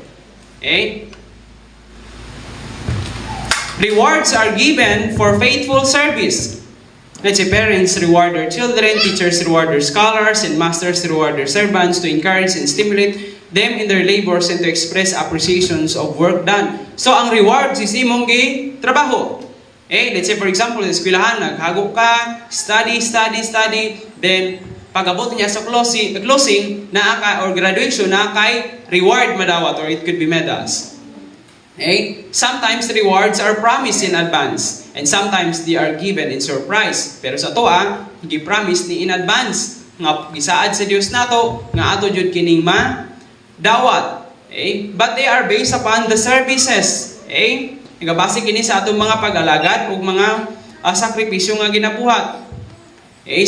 Speaker 1: Rewards are given for faithful service. Let's say parents reward their children, teachers reward their scholars, and masters reward their servants to encourage and stimulate them in their labors and to express appreciations of work done. So, ang rewards is imong trabaho. Let's say for example, sa eskwelahan, naghago ka, study, then pag-abot niya sa closing or graduation, kay reward madawat, or it could be medals. Sometimes rewards are promised in advance, and sometimes they are given in surprise. Pero sa toa, hindi promise ni in advance. Nga gisaad sa Dios nato, nga ato jud kining dawat. But they are based upon the services. Nagabase kini sa atong mga pag-alagad ug mga sakripisyo nga ginabuhat.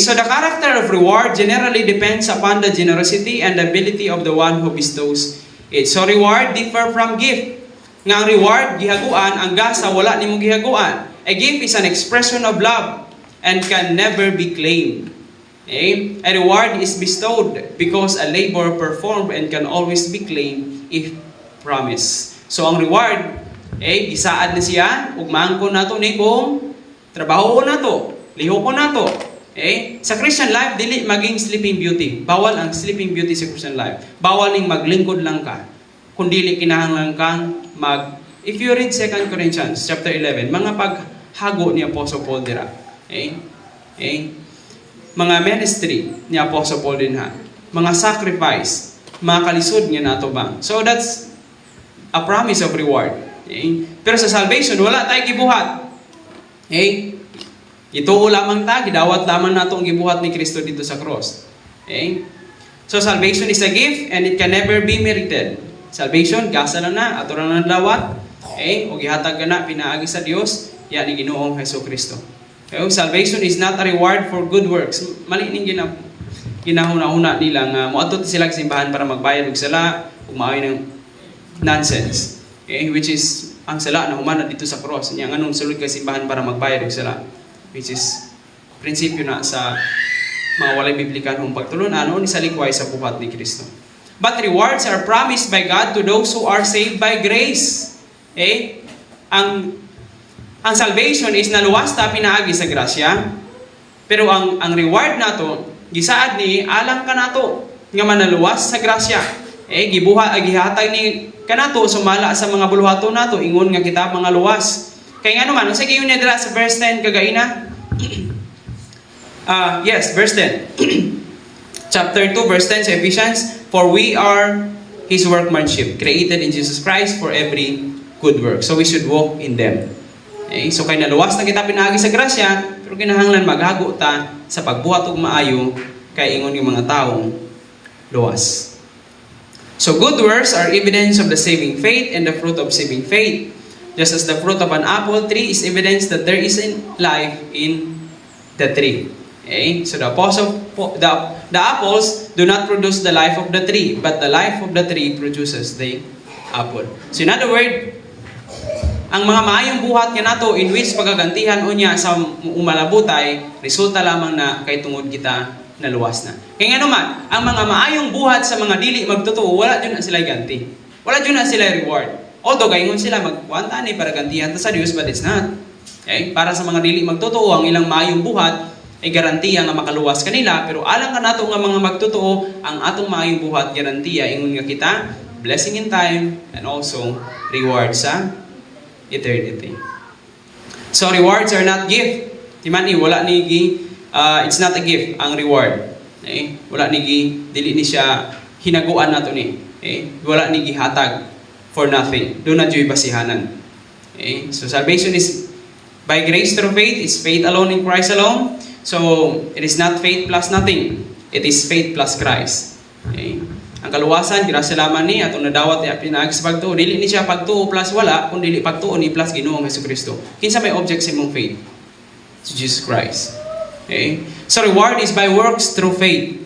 Speaker 1: So the character of reward generally depends upon the generosity and ability of the one who bestows it. So reward differ from gift. Nga ang reward gihaguan, ang gasa wala nimo gihaguan. A gift is an expression of love and can never be claimed. A reward is bestowed because a labor performed and can always be claimed if promised. So ang reward, gisaad na siya, ug maangkon nato ni kung trabaho ko nato, liho ko nato. Okay? Sa Christian life, dili maging sleeping beauty. Bawal ang sleeping beauty sa Christian life. Bawal ning maglingkod lang ka. Kung dili kinahanglan kang if you read 2 Corinthians chapter 11, mga paghago ni Apostle Paul dira. Okay? Okay? Mga ministry ni Apostle Paul din ha. Mga sacrifice, mga kalisod nga nato ba. So that's a promise of reward. Okay? Pero sa salvation, wala tayo gibuhat. Okay? Ituo lamang ta, gidawat lamang nato ang gibuhat ni Kristo dito sa cross. Okay? So salvation is a gift and it can never be merited. Salvation, gasa lang na, ato lang ng dawat. Okay? O gihatag ka na, pinaagi sa Dios, yan ni Ginoong Jesucristo. Okay? Salvation is not a reward for good works. Mali ning ginahuna-huna nila nga moadto sila sa simbahan para magbayad og sala, ug maayo ng nonsense. Okay? Which is ang sala na humana dito sa cross. Nya nganong sulod ka simbahan para magbayad og sala. Which is prinsipyo na sa mga walay biblikanhong pagtulon ano ni sa likway sa buhat ni Kristo. But rewards are promised by God to those who are saved by grace. Okay? Ang salvation is naluwas ta pinaagi sa grasya. Pero ang reward nato gisaad ni alam ka nato nga manaluwas sa grasya. Gihatag ni kanato sumala sa mga buluhaton nato ingon nga kita mga luwas. Kay nga naman, sige yun dira sa verse 10 kagaina. Yes, verse 10. Chapter 2, verse 10 sa Ephesians, for we are His workmanship, created in Jesus Christ for every good work. So we should walk in them. Okay? So kay naluwas na kita pinaagi sa grasya, pero kinahanglan maghago ta sa pagbuhat ug maayo kay ingon yung mga taong luwas. So good works are evidence of the saving faith and the fruit of saving faith. Just as the fruit of an apple tree is evidence that there is life in the tree. Okay? So the apples do not produce the life of the tree, but the life of the tree produces the apple. So in other words, ang mga maayong buhat nga nato in which pagagantihan unya sa umalabutay, resulta lamang na kay tungod kita naluwas na. Kaya nga naman, ang mga maayong buhat sa mga dili magtotoo, wala dyan na sila ganti. Wala dyan na sila reward. Although gayon sila magkuwanta ni para gantihan ta sa Dios, but it's not. Okay? Para sa mga dili magtotoo, ang ilang maayong buhat ay garantiya nga makaluwas kanila, pero alang ka nato nga mga magtotoo, ang atong maayong buhat garantiya ingon nga kita blessing in time and also reward sa eternity. So rewards are not gift. Timani wala ni it's not a gift ang reward. Okay? Wala ni dili ni siya hinaguan nato ni. Okay? Wala ni gihatag for nothing. Do not joy basihanan. Okay? So salvation is by grace through faith. It's faith alone in Christ alone. So it is not faith plus nothing. It is faith plus Christ. Okay? Ang kaluwasan, grasya lamang ni atong nadawat ni pinaagi sa pagtuo. Dili ni siya pagtuo plus wala, kundi dili pagtuo ni plus Ginoong Jesucristo. Kinsa may object sa imong faith? To Jesus Christ. Okay? So reward is by works through faith.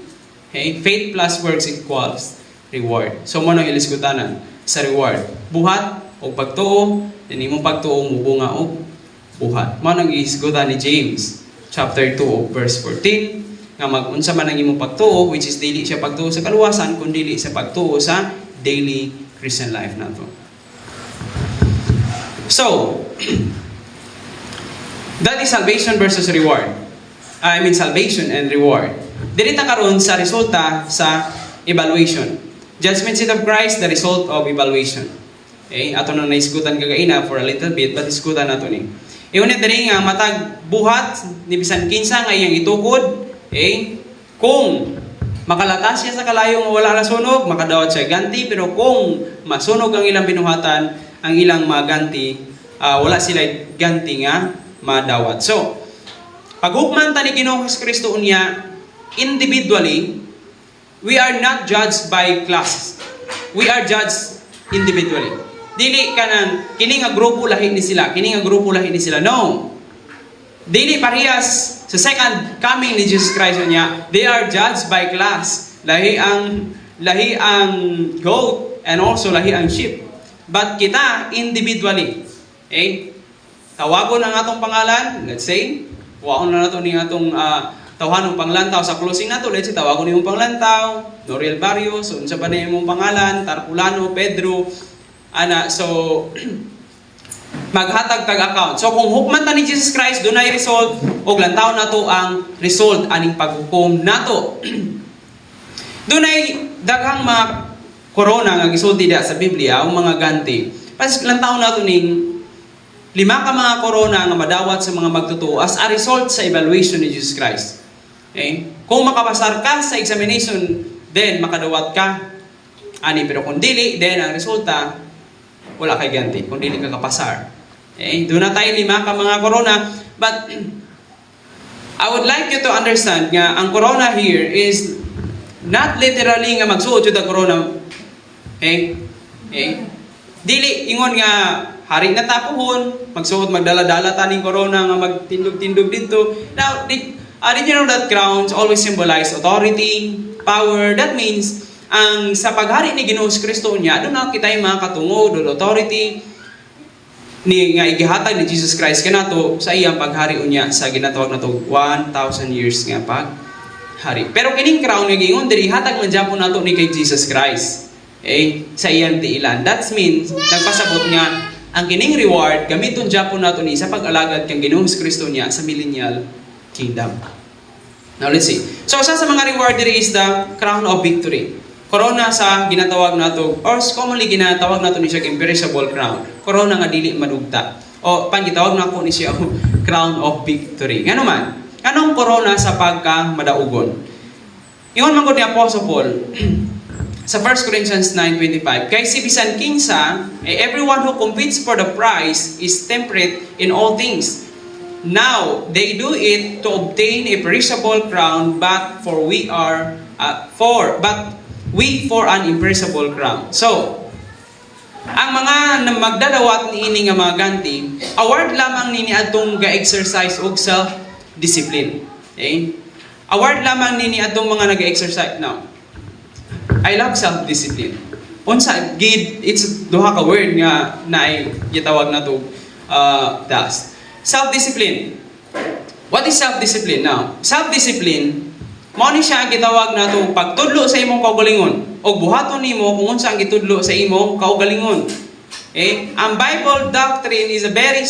Speaker 1: Okay? Faith plus works equals reward. So mo nang ilisgutanan sa reward. Buhat o pagtuo, din imong pagtuo mubunga og buhat. Mo nang ilisgutan ni James chapter 2 verse 14 nga mag-unsa man ang imong pagtuo, which is dili siya pagtuo sa kaluwasan kundi dili sa pagtuo sa daily Christian life nato. So that is salvation versus reward. I mean salvation and reward. Dili ta karon sa resulta sa evaluation. Judgment seat of Christ, the result of evaluation. Okay? Ato nang naisgutan kagaina for a little bit, but isgutan nato ni. Iunit diri nga matag buhat ni bisan kinsa nga iyang itukod, okay? Kung makalatas siya sa kalayo nga wala na sunog, makadawat siya ganti, pero kung masunog ang ilang binuhatan, ang ilang maganti, wala sila ganti nga madawat. So, paghukman ta ni Ginoong Jesucristo unya individually, we are not judged by class. We are judged individually. Dili ka nang, kini nga grupo lahi ni sila, kini nga grupo lahi ni sila. No. Dili parehas sa second coming ni Jesus Christ niya, they are judged by class. Lahi ang goat and also lahi ang sheep. But kita individually. Okay? Tawagon ang atong pangalan, let's say, waon na nato ni atong tawhanong panglantaw sa closing nato, let's say tawagon nimong panglantaw, Noriel Barrios, unsa ba na imong pangalan, Tarpulano, Pedro, ana, so maghatag tag account. So kung hukman ta ni Jesus Christ dunay result og lantaw nato ang result aning paghukom nato. Dunay daghang mga corona nga gisulti diha sa Biblia o mga ganti. Pas lantaw nato ning 5 ka mga corona nga madawat sa mga magtutuo as a result sa evaluation ni Jesus Christ. Okay? Kung makapasar ka sa examination, then makadawat ka. Ani, pero kung dili, then ang resulta, wala kay ganti. Kung dili ka kapasar. Okay? Doon na tayo 5 ka mga corona. But, I would like you to understand nga, ang corona here is not literally nga magsuot yung corona. Okay? Okay? Dili, ingon nga, hari na tapuhon, magsuot, magdala-dala taning corona nga magtindog-tindog dito. Now, did you know that crowns always symbolize authority, power? That means, ang sa paghari ni Ginoong Kristo niya, doon na kita yung mga katungod, authority, ni nga igihatag ni Jesus Christ kanato sa iyang paghari unya sa ginatawag nato 1,000 years nga paghari. Pero kining crown nga gingon diri hatag man gyapon nato ni kay Jesus Christ. Sa iyang tiilan. That means nagpasabot nga ang kining reward gamiton gyapon nato ni sa pag-alagad kang Ginoong Kristo niya sa millennial kingdom. Now let's see. So sa mga reward diri is the crown of victory. Corona sa ginatawag nato or commonly ginatawag nato ni siya imperishable crown. Corona nga dili madugta. O pangitawag na ko ni siya crown of victory. Ngano man? Anong corona sa pagka madaugon? Ingon man gud ni Apostle Paul sa 1 Corinthians 9:25, kay si bisan kinsa, everyone who competes for the prize is temperate in all things. Now they do it to obtain a perishable crown, but we for an imperishable crown. So, ang mga magdadawat ni ini nga mga ganti, award lamang nini adtong ga-exercise og self-discipline. Okay? Award lamang nini adtong mga nag-exercise now. I love self-discipline. Unsa it's duha ka word nga naay gitawag nato das. Self-discipline. What is self-discipline now? Self-discipline mao ni siya gitawag nato pagtudlo sa imong kaugalingon o buhaton nimo kung unsa ang gitudlo sa imong kaugalingon. Okay? Ang Bible doctrine is a very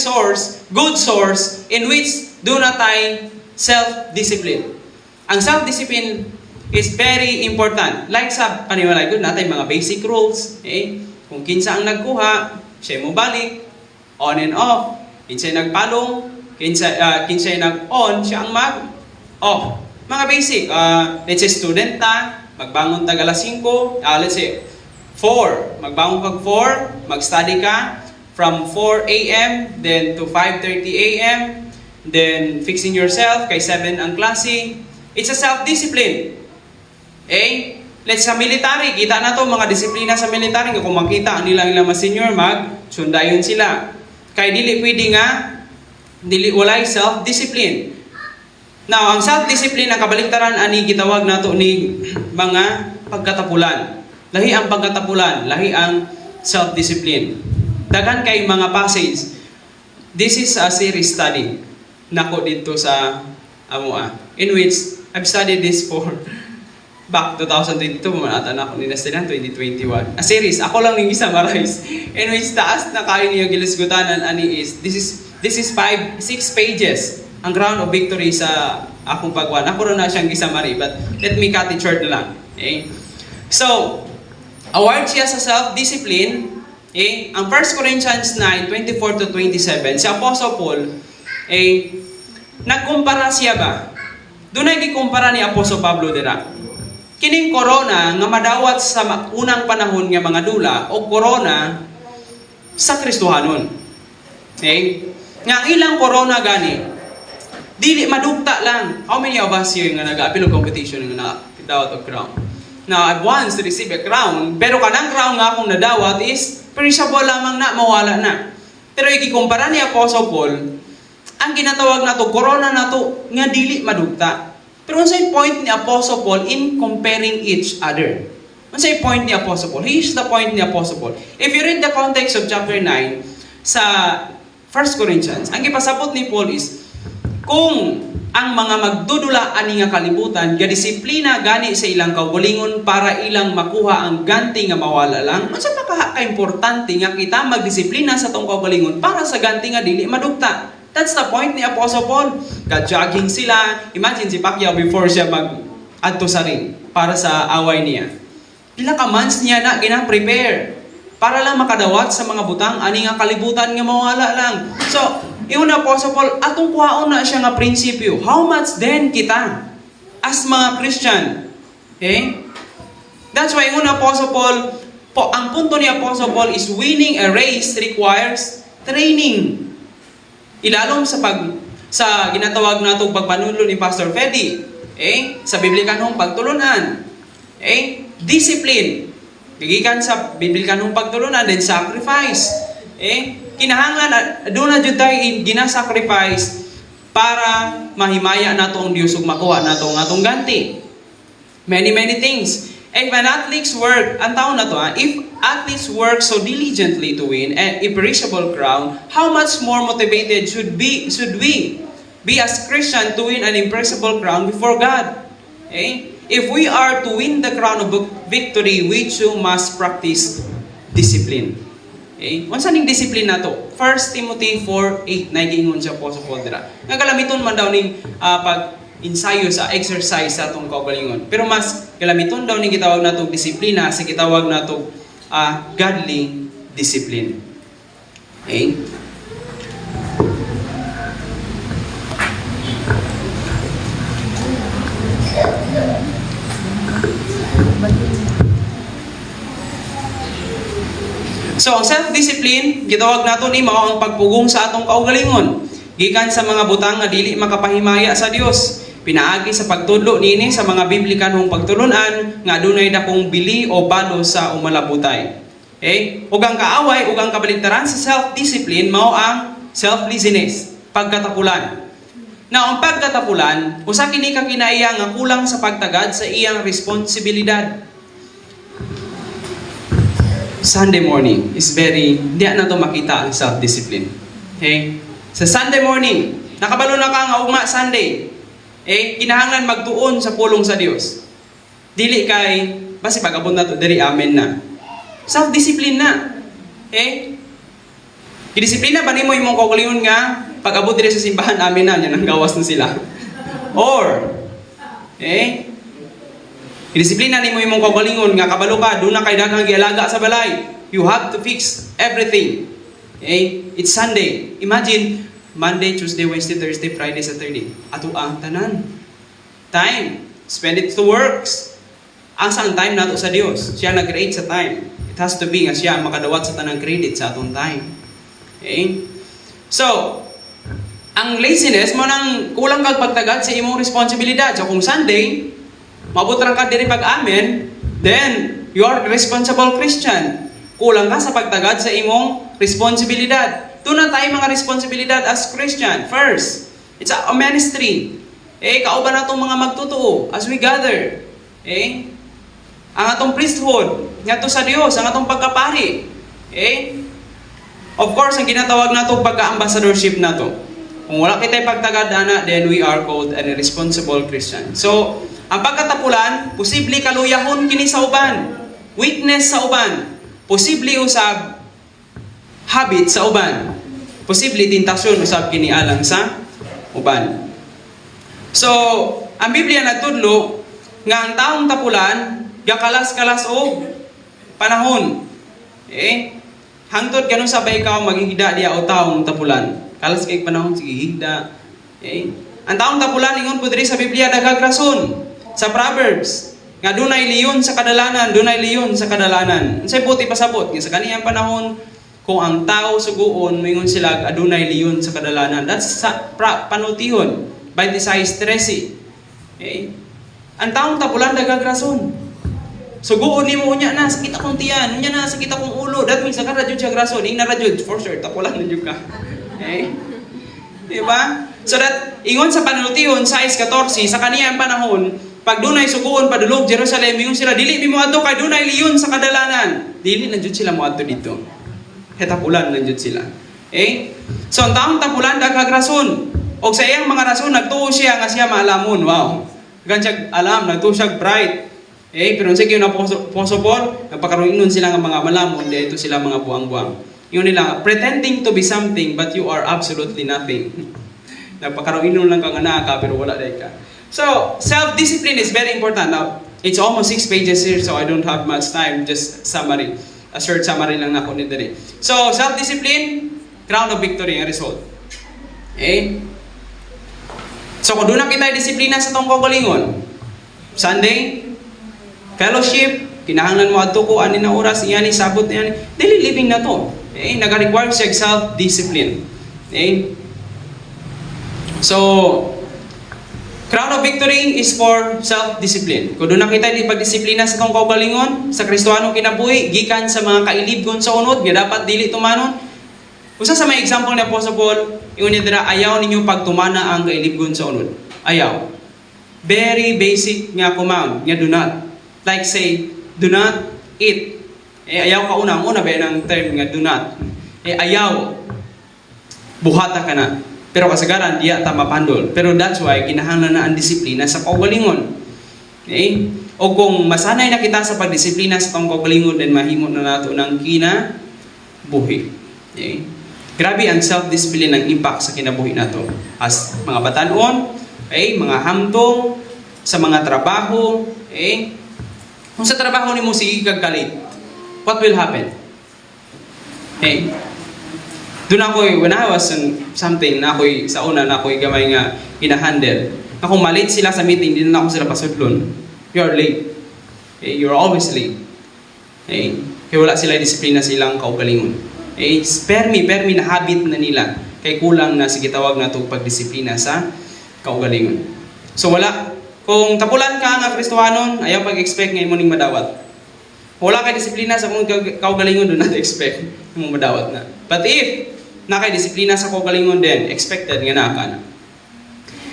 Speaker 1: good source in which do not tay self-discipline. Ang self-discipline is very important. Like sa paniwala gud natay mga basic rules. Okay? Kung kinsa ang nagkuha, siya mo balik, on and off. Kinsay nagpalong, kinsay nag-on, siya ang mag-off. Mga basic, let's say student ta, magbangon tag alas 5, let's say 4, magbangon kag 4, mag-study ka from 4 a.m. then to 5:30 a.m. then fixing yourself kay 7 ang klase. It's a self-discipline. Let's sa military, kita na to mga disiplina sa military nga kung makita ang nilang mga senior sundayon sila. Kay dili pwede nga walay self-discipline. Now, ang self-discipline ang kabaliktaran ani gitawag nato ni mga pagkatapulan. Lahi ang pagkatapulan, lahi ang self-discipline. Daghan kay mga passage. This is a series study nako dito sa amoa in which I've studied this for back 2022 man ata na ako ni Nastilan 2021. A series ako lang ning isa marais. In which taas na kayo niya gilisgutanan ani is this is 6 pages. Ang ground of victory sa akong pagwan. Ako ron na siyang gisamari, but let me cut it short na lang. Okay? So, award siya sa self-discipline. Okay? Ang 1 Corinthians 9:24-27, si Apostle Paul, nagkumpara siya ba? Doon ay gikumpara ni Apostle Pablo dira. Kining corona nga madawat sa unang panahon nga mga dula o corona sa Kristohanon. Okay? Nga ang ilang corona gani, dili madugta lang. How many of us here nga nag-appeal of competition nga nadawat og crown? Now, I've once received a crown, pero kanang crown nga akong nadawat is perishable lamang na, mawala na. Pero ikikumpara ni Apostle Paul, ang ginatawag nato corona nato nga dili madugta. Pero unsay point ni Apostle Paul in comparing each other? Unsay point ni Apostle Paul? Here's the point ni Apostle Paul. If you read the context of chapter 9 sa 1 Corinthians, ang gipasabot ni Paul is kung ang mga magdudula ani nga kalibutan gadisiplina gani sa ilang kaugalingon para ilang makuha ang ganti nga mawala lang. Unsa pa ka importante nga kita magdisiplina sa tong kaugalingon para sa ganti nga dili madugta. That's the point ni Apostle Paul. Ga-jogging sila. Imagine si Pacquiao before siya adto sa ring para sa away niya. Pila ka months niya na gina-prepare para lang makadawat sa mga butang ani nga kalibutan nga mawala lang. So, iyon na Apostle Paul, atong kuhaon na siya nga prinsipyo. How much then kita as mga Christian? Okay? That's why iyon na Apostle Paul, ang punto ni Apostle Paul is winning a race requires training. Ilalom sa ginatawag natong pagpanunlon ni Pastor Fedi, sa biblikanhong pagtulunan, discipline. Gigikan sa biblikanhong pagtulunan, then sacrifice. Kinahanglan doon na jud tayo gina-sacrifice para mahimaya nato ang Dios ug makuha nato ang atong ganti. Many things. If an athlete's work, ang taon na to, if athletes work so diligently to win an imperishable crown, how much more motivated should we be as Christian to win an imperishable crown before God? If we are to win the crown of victory, we too must practice discipline. Unsa ning discipline nato? 1 Timothy 4:8 nagingon siya Apostle Paul dira. Nga kalamiton man daw ning pag-ensayo sa exercise sa atong kaugalingon. Pero mas kalamiton daw ning gitawag natong disiplina sa gitawag natong godly discipline. So, ang self-discipline, gitawag nato ni mao ang pagpugong sa atong kaugalingon. Gikan sa mga butang nga dili makapahimaya sa Dios. Pinaagi sa pagtudlo nini sa mga biblikanhong pagtulunan nga adunay dakong bili o balo sa umalabutay. Ug ang kaaway ug ang kabaligtaran sa self-discipline mao ang self-laziness, pagkatapulan. Now, ang pagkatapulan, usa kini ka kinaiya nga kulang sa pagtagad sa iyang responsibilidad. Sunday morning is di na to makita ang self-discipline. Sa Sunday morning, nakabalo na ka nga ugma Sunday. Kinahanglan magtuon sa pulong sa Dios. Dili kay basi pag-abot na to diri amen na. Self-discipline na. Kidisiplina ba nimo imong kaugalingon nga pag-abot diri sa simbahan amen na yan ang gawas na sila. Or disiplina nimo imong kaugalingon nga kabalo ka do na kay daghang gialaga sa balay. You have to fix everything. It's Sunday. Imagine Monday, Tuesday, Wednesday, Thursday, Friday, Saturday. Ato ang tanan. Time. Spend it to works. Asa ang time nato sa Dios? Siya nag-create sa time. It has to be nga siya makadawat sa tanang credit sa atong time. So, ang laziness mo nang kulang kag pagtagad sa imong responsibilidad. So kung Sunday, mabutrang ka diri pag-amen, then you are responsible Christian. Kulang ka sa pagtagad sa imong responsibilidad. Doon na tayo mga responsibilidad as Christian. First, it's a ministry. Kauban na itong mga magtutuo as we gather. Ang atong priesthood, nga to sa Dios, ang atong pagkapari. Of course, ang ginatawag na itong pagka-ambassadorship na to. Kung wala kita'y pagtagad ana, then we are called a responsible Christian. So, ang pagkatapulan, posible kaluyahon kini sa uban. Weakness sa uban. Posible usab habit sa uban. Posible tentasyon usab kini alang sa uban. So, ang Biblia nagtudlo nga ang taong tapulan gakalas-kalas og panahon. Hangtod ganun sabay ikaw maghihigda diya o taong tapulan. Kalas kay panahon sige higda. Ang taong tapulan ingon pud diri sa Biblia daghang rason. Sa Proverbs, nga dunay leyon sa kadalanan, dunay leyon sa kadalanan. Unsay buti pasabot nga sa kaniyang panahon kung ang tao suguon moingon sila adunay leyon sa kadalanan. That's sa panutihon 26:13. Ang taong tapulan daghang rason. Suguon nimo unya na sakit akong tiyan, unya na sakit akong ulo. That means ka radyod siya rason, ing na radyod for sure tapulan na jud ka. Diba? So that ingon sa panutihon 6:14 sa kaniyang panahon pag dunay suguon padulog Jerusalem, yung sila dili mi moadto kay dunay leyon sa kadalanan. Dili na jud sila moadto dito. Hetapulan na jud sila. So ang taong tapulan daghang rason. O sa iyang mga rason, nagtuo siya nga siya maalamon. Wow. Gansyag alam, nagtuo siya bright. Pero sa na possible, nagpakaroon nun sila ng mga malamon, dito sila mga buang-buang. Yun nila, pretending to be something, but you are absolutely nothing. Nagpakaroon nun lang kang anaka, pero wala dahil ka. So, self-discipline is very important. Now, it's almost 6 pages here, so I don't have much time. Just summary. A short summary lang na ako nito rin. So, self-discipline, crown of victory ang result. So, kung doon na kita disiplina sa tong kagalingon, Sunday, fellowship, kinahanglan mo ato ko, anin na oras, iyan, sabot na yan, daily living na to. Nag-require siya self-discipline. So, crown of victory is for self-discipline. Kung doon nakita di pagdisiplina sa tong kaugalingon, sa Kristohanong kinabuhi, gikan sa mga kailibgon sa unod, nga dapat dili tumanon. Usa sa mga example ni Apostle Paul, yung nila, ayaw ninyo pagtumana ang kailibgon sa unod. Ayaw. Very basic nga command, nga do not. Like say, do not eat. Ayaw ka una ba ng term nga do not. Ayaw. Buhata ka na. Pero kasagaran, diya ta mapandol. Pero that's why, kinahanglan na ang disiplina sa kaugalingon. O kung masanay na kita sa pagdisiplina sa tong kaugalingon, then mahimo na nato ng kinabuhi. Grabe ang self-discipline ng impact sa kinabuhi nato. As mga batanon, mga hamtong, sa mga trabaho, kung sa trabaho ni mo sige kagkalit, what will happen? Doon ako'y, when I was in something, na ako'y, sa una, na ako'y gamay nga hinahandle. Kung malate sila sa meeting, hindi na ako sila pasudlon. You're late. You're always late. Kaya wala sila disiplina silang kaugalingon. Permi na habit na nila. Kaya kulang na, sige tawag na ito pagdisiplina sa kaugalingon. So wala. Kung tapulan ka nga Kristohanon, ayaw pag-expect ngayon mo ning madawat. Wala kay disiplina sa kung kaugalingon, do not expect mong madawat na. But if nakay disiplina sa kaugalingon din, expected nga naka na.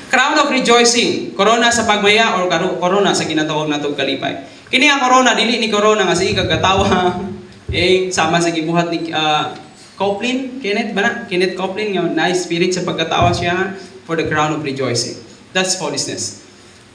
Speaker 1: Crown of rejoicing, corona sa pagmaya or corona sa ginatawag natong kalipay. Kini ang corona, dili ni corona nga sige kagatawa. Sama sa gibuhat ni Copeland, Kenneth Copeland, nga nice spirit sa pagkatawa siya for the crown of rejoicing. That's foolishness.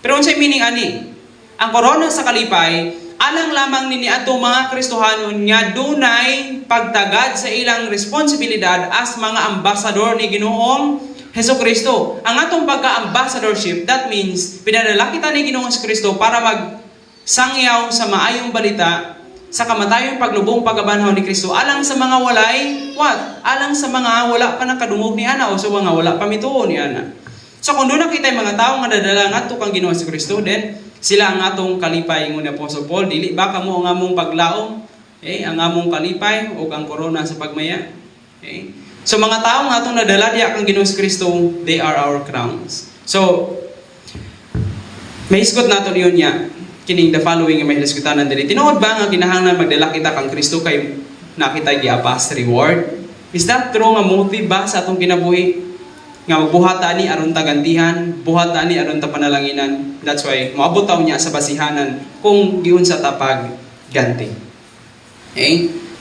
Speaker 1: Pero unsay meaning ani? Ang corona sa kalipay, alang lamang nini ato mga Kristohanon nga dunay pagtagad sa ilang responsibilidad as mga ambasador ni Ginoong Hesukristo. Ang atong pagka-ambassadorship, that means pinadala kita ni Ginoong Hesukristo para magsangyaw sa maayong balita sa kamatayong paglubong pagabanhaw ni Kristo alang sa mga walay, alang sa mga wala pa nakadungog ni ana o sa mga wala pa mituo ni ana. So kung doon nakita yung mga tao nga dadala nga ito kang Ginoong Kristo, then sila ang atong kalipay ng Apostle Paul, dili ba kamo ang among paglaom, ang among kalipay o ang korona sa pagmaya. So mga tao nga atong nadala diya kang Ginoong Kristo, they are our crowns. So may isgot nato niyon niya. Kining the following may hilasgutanan diri. Tinuod ba nga kinahanglan magdala kita kang Kristo kay nakita giapas reward? Is that true nga motive ba sa atong kinabuhi? Nga magbuhat ani aron ta gantihan, buhat ani aron ta panalanginan. That's why moabot taw niya sa basihanan kung giunsa ta pag ganti.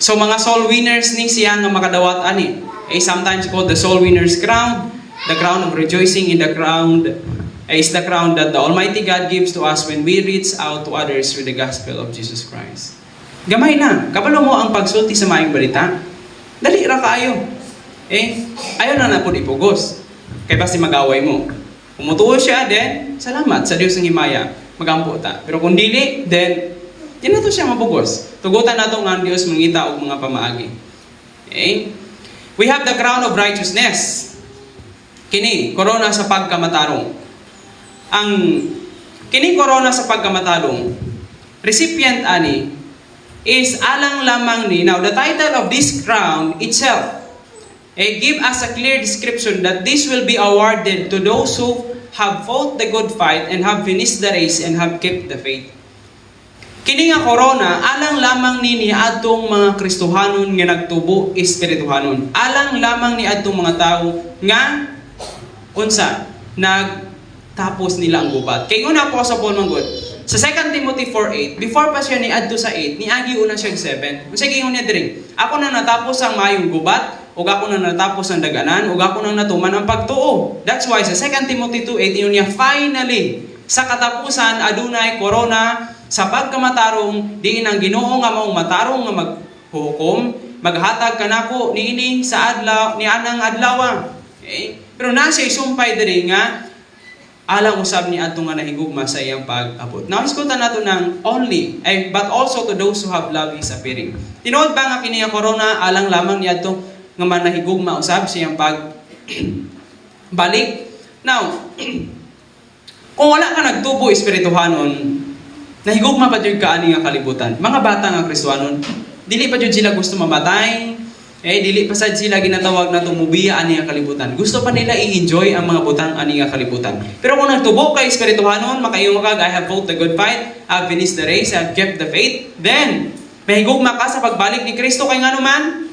Speaker 1: So mga soul winners ni siya nga makadawat ani. Sometimes called the soul winner's crown, the crown of rejoicing in the crown is the crown that the Almighty God gives to us when we reach out to others with the gospel of Jesus Christ. Gamay na. Kabalo mo ang pagsulti sa maayong balita. Dali ra kaayo. Ayaw na po ipugos. Kaya basta mag-away mo. Umutuo siya, then salamat sa Diyos ng himaya. Magampo ta. Pero kung dili, then di na to siya mapugos. Tugutan na to nga ang Diyos mangita o mga pamaagi. We have the crown of righteousness. Kini, korona sa pagkamatarong. Ang kining korona sa pagkamatalong, recipient ani is alang lamang ni. Now, the title of this crown itself give us a clear description that this will be awarded to those who have fought the good fight and have finished the race and have kept the faith. Kini nga korona, alang lamang ni adtong mga Kristohanon nga nagtubo espirituhanon. Alang lamang ni adtong mga tao nga unsa tapos nila ang gubat. Kay una po sa Paul manggod. Sa 2 Timothy 4:8, before pa siya ni adto sa 8, niagi una siya 7. Kung sige niya diri, ako na natapos ang mayong gubat, ug ako nang natapos ang daganan, ug ako nang natuman ang pagtuo. That's why sa 2 Timothy 2:8 ingon niya, finally, sa katapusan adunay korona sa pagkamatarong diin ang Ginoo nga maong matarong nga maghuhukom, maghatag kanako niini sa adlaw ni anang adlaw. Okay? Pero nasa isumpay diri nga alang usab ni adto nga nahigugma sa iyang pag-abot. Now iskutan nato ng only, but also to those who have love is appearing. Tinuod ba nga kini nga corona alang lamang ni adto nga manahigugma usab sa iyang pag balik? Now, kung wala ka nagtubo espirituhanon, nahigugma pa jud ka ani nga kalibutan. Mga bata nga Kristiyanon, dili pa jud sila gusto mamatay. Dili pa sad sila ginatawag na tumubiya ani nga kalibutan. Gusto pa nila i-enjoy ang mga butang ani nga kalibutan. Pero kung nagtubo ka espirituhanon, makayong ka, I have fought the good fight, I have finished the race, I have kept the faith, then mahigugma ka sa pagbalik ni Kristo kay ngano man.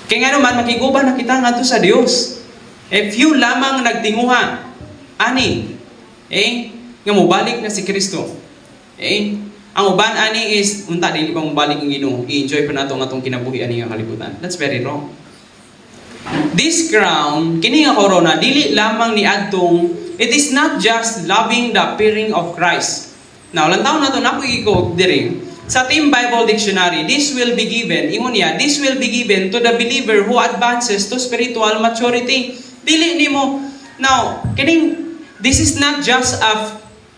Speaker 1: Kay ngano man makiguban na kita ngadto sa Dios. Few lamang nagtinguha ani nga mobalik na si Kristo. Ang uban ani is unta dili pa mobalik ang Ginoo, i-enjoy pa nato ang atong kinabuhi ani nga kalibutan. That's very wrong. This crown, kini nga corona, dili lamang ni adtong, it is not just loving the appearing of Christ. Now, lantaw na to na ko diri. Sa Team Bible Dictionary, this will be given, ingon niya, this will be given to the believer who advances to spiritual maturity. Dili nimo. Now, this is not just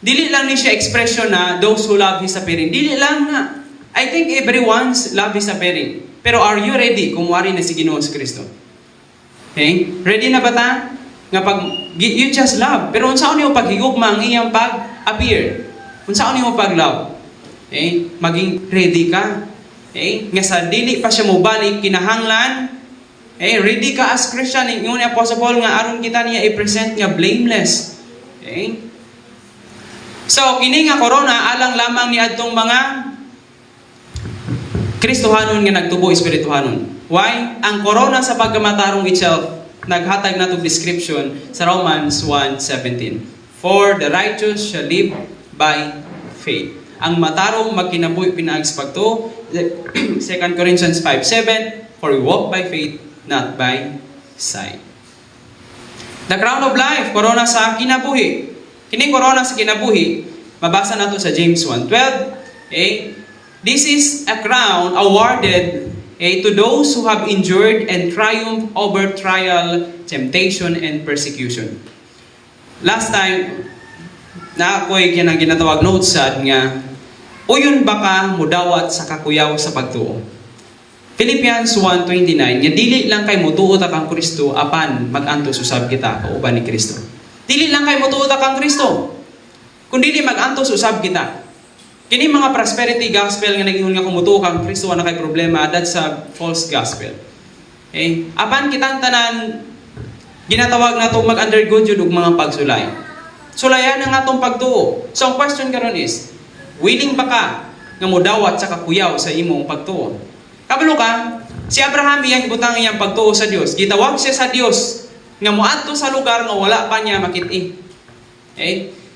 Speaker 1: dili lang ni siya expression na those who love His appearing. Dili lang na. I think everyone's love His appearing. Pero are you ready kung wari na si Ginoo si Kristo? Ready na ba ta? Nga pag, you just love. Pero unsaon niyo paghigugma ang iyang pag-appear? Unsaon niyo pag-love? Maging ready ka. Nga sa dili pa siya mobalik, kinahanglan. Ready ka as Christian. Ingon ni Apostle Paul nga aron kita niya i-present nga blameless. So, kini nga corona, alang lamang ni adtong mga Kristohanon nga nagtubo espirituhanon. Why? Ang corona sa pagkamatarong itself, naghatag na itong description sa Romans 1:17. For the righteous shall live by faith. Ang matarong magkinabuhi pinaagspagto, 2 Corinthians 5:7, for we walk by faith, not by sight. The crown of life, corona sa kinabuhi. Kining corona sa kinabuhi, mabasa nato sa James 1:12. This is a crown awarded to those who have endured and triumphed over trial, temptation, and persecution. Last time, na ako'y ginatawag notes sad nga, uyon ba ka mudawat sa kakuyaw sa pagtuo? Philippians 1:29, nga dili lang kay mutuo ta kang Kristo apan magantos usab kita kauban ni Kristo. Dili lang kay mutuo ta kang Kristo, kundi magantos usab kita. Kini mga prosperity gospel nga nagingon nga kung mutuo kang Kristo wala kay problema, that's a false gospel. Apan kitang tanan ginatawag nato mag-undergo jud og mga pagsulay. Sulayan ang atong pagtuo. So ang question karon is, willing ba ka nga modawat sa kakuyaw sa imong pagtuo? Kabalo ka, si Abraham iyang ibutang iyang pagtuo sa Dios. Gitawag siya sa Dios nga moadto sa lugar nga wala pa niya makit-i.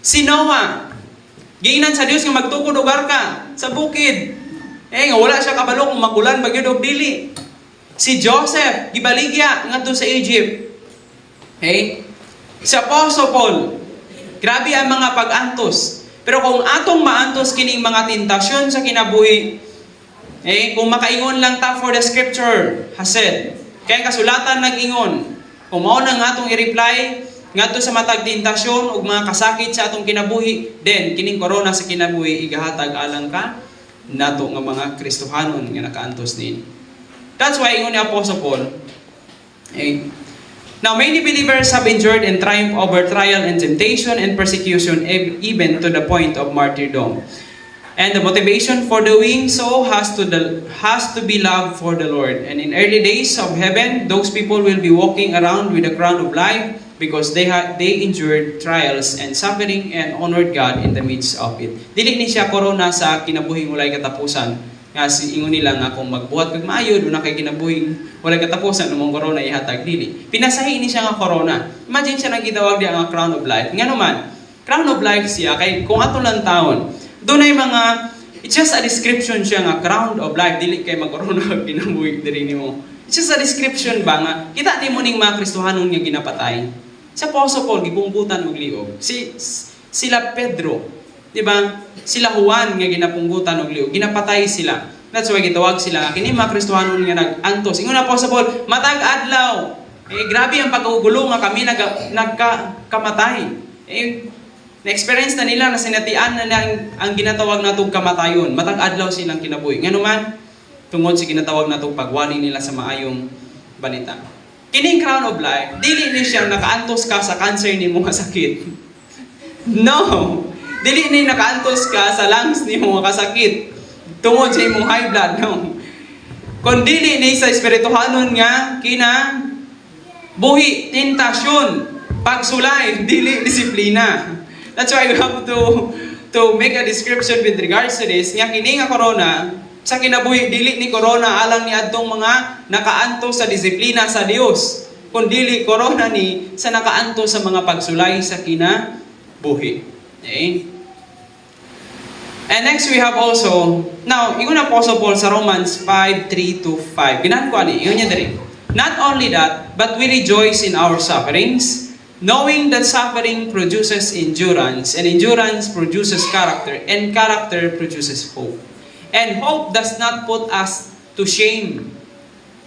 Speaker 1: Si Noah, giinan sa Dios nga magtukod og arka sa bukid. Nga wala siya kabalo kung magulan ba gyud og dili. Si Joseph gibaligya ngadto sa Egypt. Si Apostle Paul, grabe ang mga pag-antos. Pero kung atong maantos kining mga tentasyon sa kinabuhi, kung makaingon lang ta for the scripture has said, kaya kasulatan nag-ingon, kung mao nang atong i-reply ngadto sa matag tentasyon ug mga kasakit sa atong kinabuhi, then kining corona sa kinabuhi igahatag alang ka nato nga mga Kristohanon nga nakaantos ni. That's why ingon ni Apostle Paul, now many believers have endured and triumphed over trial and temptation and persecution, even to the point of martyrdom. And the motivation for doing so has to be love for the Lord. And in early days of heaven, those people will be walking around with the crown of life because they endured trials and suffering and honored God in the midst of it. Dili ni siya corona sa kinabuhing walay katapusan. Kasi ingon nila nga kung magbuhat kag maayo do na kay kinabuhing walay katapusan umong corona ihatag dili. Pinasahi ni siya nga corona. Imagine siya nagitawag diya nga crown of life. Ngano man, crown of life siya kay kung ato lang taon. Dunay mga, it's just a description siya nga crown of life, dili kay mag-corona kinabuhi diri nimo It's just a description ba nga, kita ni mo ning mga Kristohanon nga ginapatay. Sa Apostle Paul, gipunggutan og liog. Sila Pedro, di ba? Sila Juan nga ginapunggutan og liog. Ginapatay sila. That's why gitawag sila, kini mga Kristohanon nga nag-antos. Ingon Apostle Paul, matag adlaw. Grabe ang pagkagulo nga kami nagkamatay. Na-experience na nila na sinatian na ang ginatawag natong kamatayon. Matag adlaw silang kinabuhi. Nga naman, tungod sa ginatawag natong pagwali nila sa maayong balita. Kining crown of life, dili ni siya nakaantos ka sa cancer ni mo nga sakit. No! Dili ni nakaantos ka sa lungs ni mo nga sakit. Tungod sa imong high blood, no? Kung dili ni sa espirituhanon nga, buhi, tentasyon, pagsulay, dili disiplina. That's why we have to make a description with regards to this. Nga kini nga corona, sa kinabuhi, dili ni corona alang ni adtong mga nakaanto sa disiplina sa Dios. Kung dili corona ni sa nakaanto sa mga pagsulay sa kinabuhi. Okay? And next we have also, now, ingon Apostle Paul sa Romans 5:3-5. Ginahan ko ani, ingon niya diri. Not only that, but we rejoice in our sufferings, knowing that suffering produces endurance, and endurance produces character, and character produces hope. And hope does not put us to shame.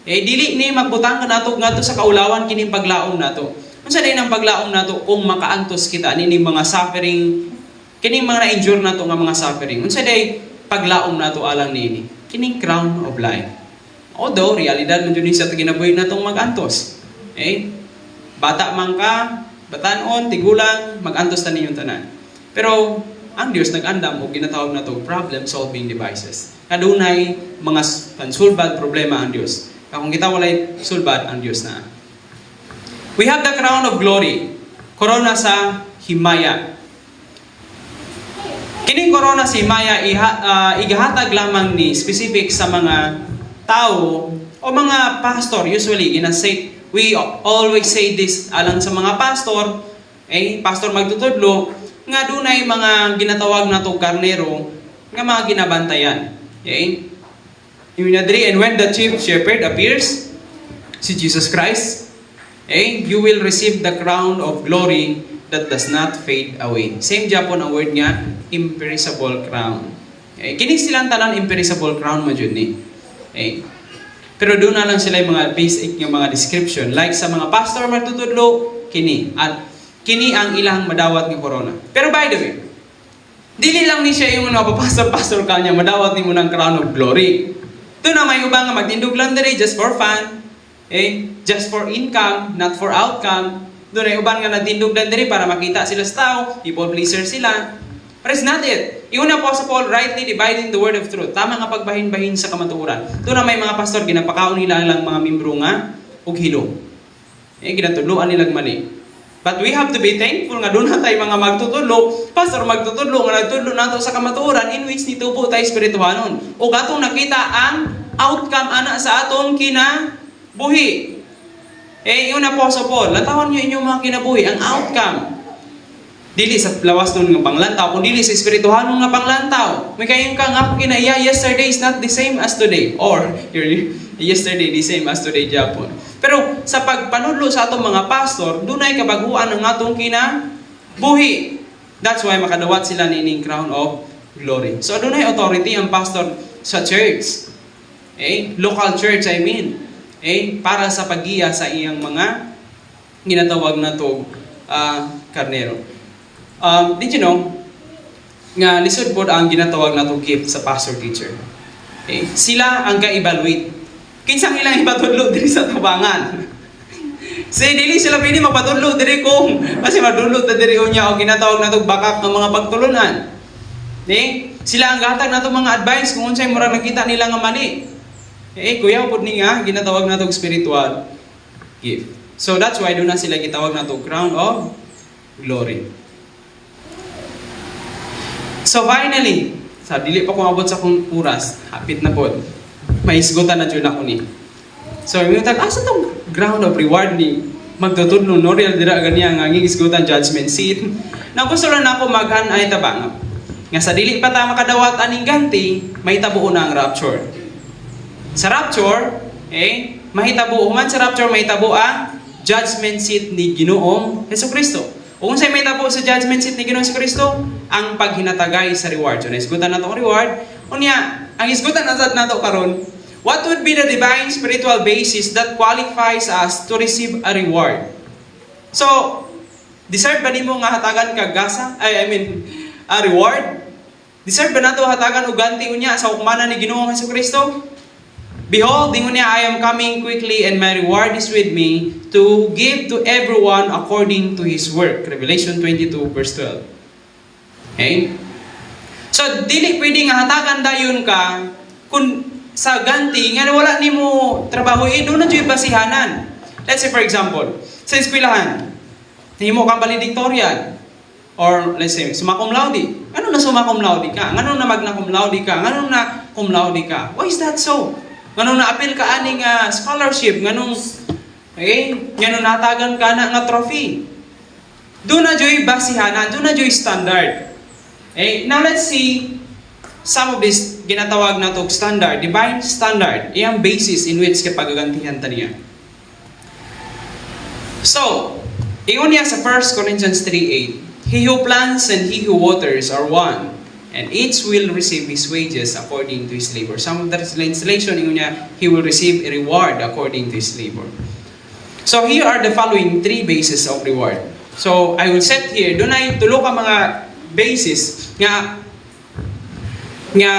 Speaker 1: Dili ni magbutang nato ngadto sa kaulawan kining paglaom nato. Unsa day nang paglaom nato kung makaantos kita nining mga suffering, kining mga na-endure nato nga mga suffering. Unsa day paglaom nato alang niini? Kining crown of life. Although realidad man jud ni sa ginabuhi natong magantos. Bata man ka, batanon, tigulang, magantos ta ninyong tanan. Pero ang Dios nag-andam og ginatawag nato problem-solving devices. Adunay mga pansulbad problema ang Dios. Kung kita walay sulbad ang Dios na. We have the crown of glory. Corona sa himaya. Kining corona sa himaya igahatag lamang ni specific sa mga tao o mga pastor. Usually, we always say this alang sa mga pastor, pastor magtutudlo, nga dunay mga ginatawag na to karnero, nga mga ginabantayan. And when the chief shepherd appears, si Jesus Christ, you will receive the crown of glory that does not fade away. Same Japon ang word nga, imperishable crown. Kini silang tanan imperishable crown mo dyan ni. Pero doon na lang sila yung mga basic yung mga description. Like sa mga pastor magtutudlo, kini. At kini ang ilang madawat ng corona. Pero by the way, dili lang ni siya yung napapastor-pastor ka niya, madawat ni mo ng crown of glory. Doon na may ubang magtindog lang diri just for fun. Just for income, not for outcome. Doon ay ubang nga nagtindog lang diri para makita sila sa tao, people pleaser sila. But it's not it. Yung Apostle Paul, rightly dividing the word of truth. Tama nga pagbahin-bahin sa kamatuoran. Doon na may mga pastor, ginapakaon nila lang mga membro nga, ug hilo. Ginatudloan nilang mali. But we have to be thankful nga doon na tayo mga magtutudlo, pastor magtutudlo, nga nagtudlo nato sa kamatuoran, in which nitubo tayo spirituhanon. O atong nakita ang outcome ana sa atong kinabuhi. Yung Apostle Paul, latawan niyo inyong mga kinabuhi, ang outcome. Dili sa lawas nun nga panglantaw, kung dili sa espirituhanon nga panglantaw. May kayong ka nga kinaya, yesterday is not the same as today. Or, yesterday the same as today, Japon. Pero sa pagpanudlo sa atong mga pastor, dunay kabaguan ang atong kinabuhi. That's why makadawat sila nining crown of glory. So dunay authority ang pastor sa church. Local church, I mean. Para sa paggiya sa iyang mga ginatawag na to karnero. Did you know, nga lisod po ang ginatawag na to gift sa pastor teacher. Sila ang ka-evaluate. Kinsang ilang ipatudlo diri sa tubangan. Dili sila pwede mapatudlo diri kung kasi madulot na diri unya o ginatawag na to bakak ng mga pagtulunan. Sila ang gatag na to mga advice kung unsay murag nakita nila nga mali. Kuya pud ni nga ginatawag na to spiritual gift. So that's why doon na sila gitawag na to crown of glory. So finally, sa dili pa ko abot sa kong oras, hapit na po. May isgutan na dyan ako ni. So, yung tag, asa tong ground of reward ni magtutudlo, no? Real dira ganiya nga nging isgutan judgment seat. Nang gusto lang ako maghanay tabang. Nga sa dili pa ta makadawat aning ganti, may tabuo na ang rapture. Sa rapture, mahitabo, human sa rapture, mahitabo ang judgment seat ni Ginoong Hesukristo. Kung sa'yo mahitabo sa judgment seat ni Ginoong Hesukristo, ang paghinatagay sa reward. So, naisgutan na itong reward. Unya, ang isgutan na ito karon, what would be the divine spiritual basis that qualifies us to receive a reward? So, deserve ba nimo nga hatagan ka gasa? A reward? Deserve ba nato hatagan og ganti unya sa hukmanan ni Ginoong Hesukristo? Behold, ingon niya, I am coming quickly and my reward is with me to give to everyone according to his work. Revelation 22 verse 12. Okay? So, dili pwede nga hatagan dayon ka kung sa ganti, nga wala nimo trabaho, doon na dyan basihanan. Let's say for example, sa eskwelahan, himo kang valedictorian, or let's say, summa cum laude. Ano na summa cum laude ka? Ano na magna cum laude ka? Ano na cum laude ka? Why is that so? Ano na appeal ka aning scholarship? Ganong, okay? Ganong natagan ka na nga trophy. Doon na dyan basihanan, doon na dyan standard. Okay? Now let's see some of this ginatawag na itong standard, divine standard, iyang basis in which kapagagantihan ta niya. So, ingon niya sa 1 Corinthians 3:8, He who plants and he who waters are one, and each will receive his wages according to his labor. Some of the translation, ingon niya, he will receive a reward according to his labor. So, here are the following three bases of reward. So, I will set here, doon ay tulo ka mga basis nga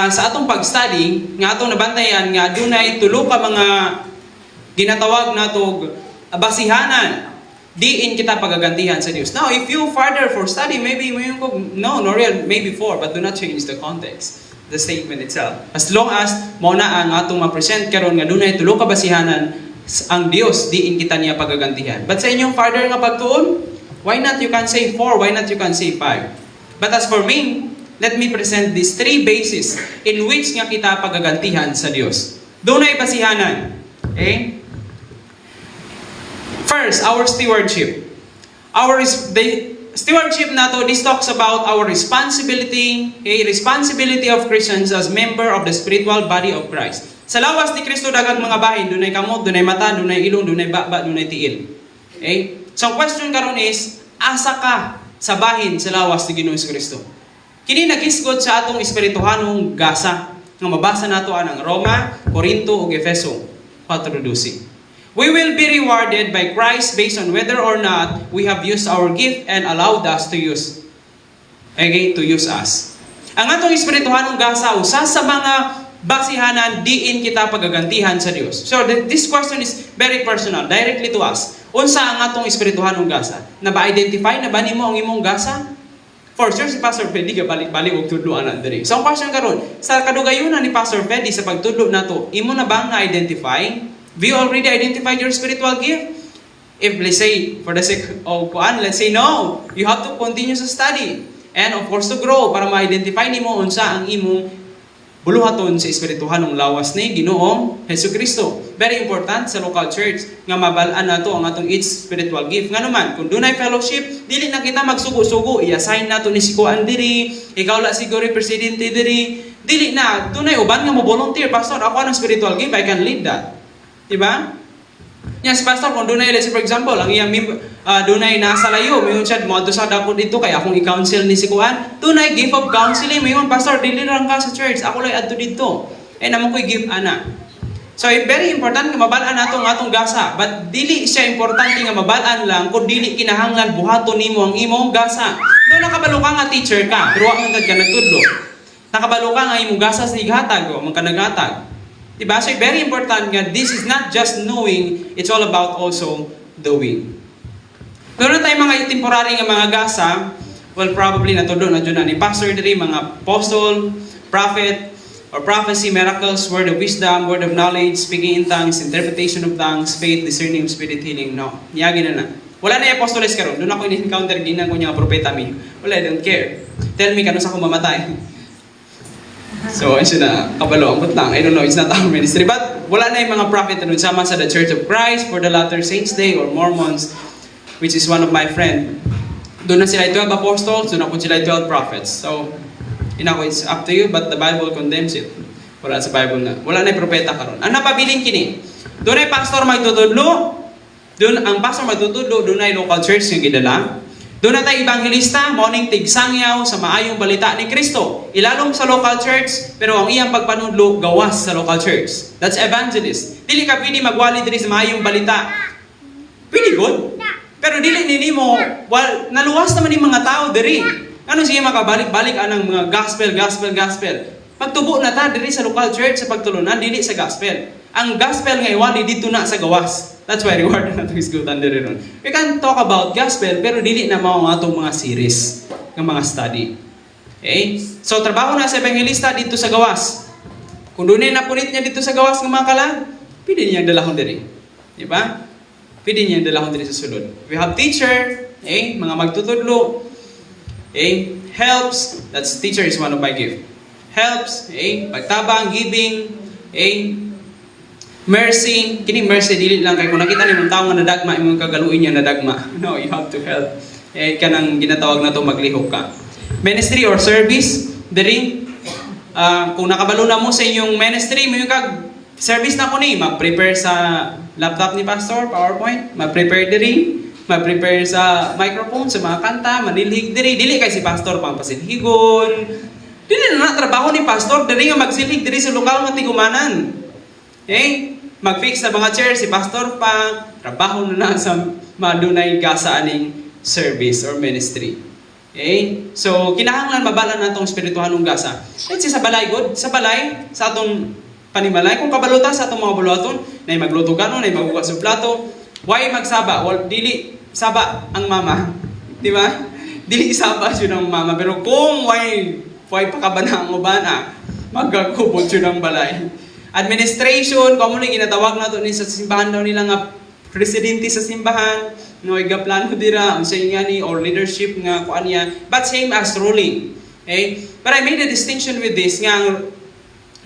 Speaker 1: sa atong pag-study, nga atong nabantayan, nga doon ay tulo ka mga ginatawag natong basihanan diin kita pagagantihan sa Dios. Now, if you further for study, maybe no real, maybe four, but do not change the context, the statement itself. As long as mao na ang atong ma-present karon nga dunay tulo ka basihanan ang Dios diin kita niya pagagantihan. But sa inyong further nga pagtuon, why not you can say 4, why not you can say 5? But as for me, let me present these three bases in which nga kita pagagantihan sa Dios. Dunay basihanan. Okay? First, our stewardship. The stewardship nato, this talks about our responsibility, responsibility of Christians as member of the spiritual body of Christ. Sa lawas ni Kristo daghang mga bahin, dunay kamot, dunay mata, dunay ilong, dunay baba, dunay tiil. Okay? So ang question karon is, asa ka sa bahin sa lawas ni Ginoong Kristo? Kini nagisgot sa atong espirituhanong gasa nga mabasa nato anang Roma, Corinto ug Efeso 4:12. We will be rewarded by Christ based on whether or not we have used our gift and allowed us to use. Okay, to use us. Ang atong espirituhanong gasa, usa sa mga basihanan diin kita pagagantihan sa Dios. So this question is very personal, directly to us. Unsa ang atong espirituhanong gasa? Na ba-identify na ba nimo ang imong gasa? For sure, si Pastor Freddy ka balik-balik og tudloan na diri. So ang question karon, sa kadugayunan ni Pastor Freddy sa pagtudlo nato, imo na ba na-identify? Have you already identified your spiritual gift? If, let's say, for the sake of kuan, let's say no. You have to continue to study. And of course, to grow para ma-identify nimo unsa ang imong buluhaton sa espirituhanong lawas ni Ginoong Hesukristo. Very important sa local church nga mabal-an nato ang atong each spiritual gift. Nga naman, kung dunay fellowship, dili na kita magsugo-sugo, i-assign nato ni si kuan diri, ikaw la siguro presidente diri. Dili na, dunay uban nga mo volunteer, pastor, ako anong spiritual gift, I can lead that. Diba? Yes, pastor, kung dunay, let's say for example, ang iyang dunay nasa layo, mayon siya, mo sa dako dito, kaya akong i-counsel ni si Kuan, dunay gift of counseling, mayon, pastor, dili lang ka sa church, ako lang adto dito. Naman ko'y give ana. So, very important nga mabalaan nato ang atong gasa, but dili siya importante nga mabalaan lang kung dili kinahanglan buhaton nimo ang imong gasa. Doon nakabalo ka nga teacher ka, pero wa man ka nagtudlo. Nakabalo ka nga imong gasa sa ighatag o man ka naghatag. Diba? So, very important nga, this is not just knowing, it's all about also doing. Meron tayong mga temporary nga mga gasa, well, probably natudo na dyan na ni Pastor diri, mga apostle, prophet, or prophecy, miracles, word of wisdom, word of knowledge, speaking in tongues, interpretation of tongues, faith, discerning of spirit, healing. No, niyagi na na. Wala na yung apostoles karon. Doon ako in-encounter, ginan ko niya propeta mi. Wala, I don't care. Tell me, kano sa akong mamatay. So, ayun na, kabalo, ambot lang. I don't know, it's not our ministry. But, wala na yung mga prophet na sama sa the Church of Christ for the Latter Saints Day or Mormons, which is one of my friend. Doon na sila 12 apostles, doon na po sila 12 prophets. So, it's up to you, but the Bible condemns it. Wala sa Bible na. Wala na yung propeta karon. Ang napabiling kini, Doon ay pastor magtutudlo. Doon ang pastor magtutudlo, doon ay local church yung gidala. Doon na tayo evangelista, morning tigsangyaw sa maayong balita ni Kristo. Ilalom sa local church, pero ang iyang pagpanudlo gawas sa local church. That's evangelist. Dili ka pwede magwali diri sa maayong balita. Pwede good. Pero dili nini mo, naluwas naman yung mga tao diri. Ano siya makabalik-balik anang mga gospel. Pagtubo na ta diri sa local church sa pagtulunan, dili sa gospel. Ang gospel nga iwali dito na sa gawas. That's why reward na ito isgutan diri ron. We can talk about gospel, pero dili na mao nga itong mga series, ng mga study. Okay? So, trabaho na sa evangelista dito sa gawas. Kung doon na napunit niya dito sa gawas ng mga kalag, pwede niya dalahon diri. Di ba? Pwede niya dalahon diri sa sulod. We have teacher, mga magtutudlo, helps, that's teacher is one of my gift. Helps, pagtabang, giving, mercy, kini mercy dili lang kay kung nakita ni mong tao nga nadagma imong kagaluin niya nadagma. No, you have to help. Kanang ginatawag na to maglihok ka. Ministry or service, diri kung nakabalo na mo sa inyong ministry, mo yung service na ko ni, mag-prepare sa laptop ni pastor, PowerPoint, mag-prepare diri, mag-prepare sa microphone, sa mga kanta, manilhig diri, dili kay si pastor pang pasilhigon. Dili na trabaho ni pastor diri nga magsilhig diri sa lokal nga tigumanan. Mag-fix sa mga chair, si pastor pa, trabaho na sa madunay gasa aning service or ministry. So, kinahanglan mabalan na itong spiritualong gasa. Let's say sa balay, good. Sa balay, sa atong panimalay, kung kabaluta sa atong mga buluaton, na magluto gano'n, na magbukas sa plato, why magsaba? Well, dili saba ang mama. Di ba? Dili saba siya ng mama. Pero kung why pakabana ang ubana, magkakubot siya ng balay. Administration, kung ano ginatawag na ito sa simbahan daw nila nga presidente sa simbahan, no, igaplano dira, ang saying nga ni, or leadership nga, kuan niya, but same as ruling. But I made a distinction with this, nga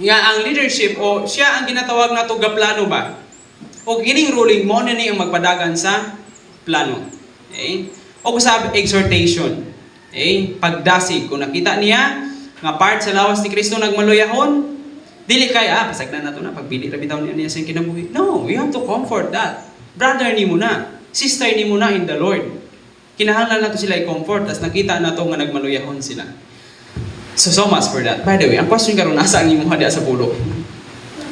Speaker 1: ang leadership, o siya ang ginatawag na ito, gaplano ba? O kining ruling, mo na niya ang magpadagan sa plano. O sa exhortation, pagdasig, kung nakita niya, nga part sa lawas ni Kristo nagmaluyahon, dili kay, pasagnan na ito na, pagbili rabi daw niya sa kinabuhi. No, we have to comfort that. Brother ni mo na, sister ni mo na in the Lord. Kinahanglan na ito sila i-comfort, as nakita na ito nga nagmaluyahon sila. So much for that. By the way, ang question karon asa ang imuha diha sa pulo?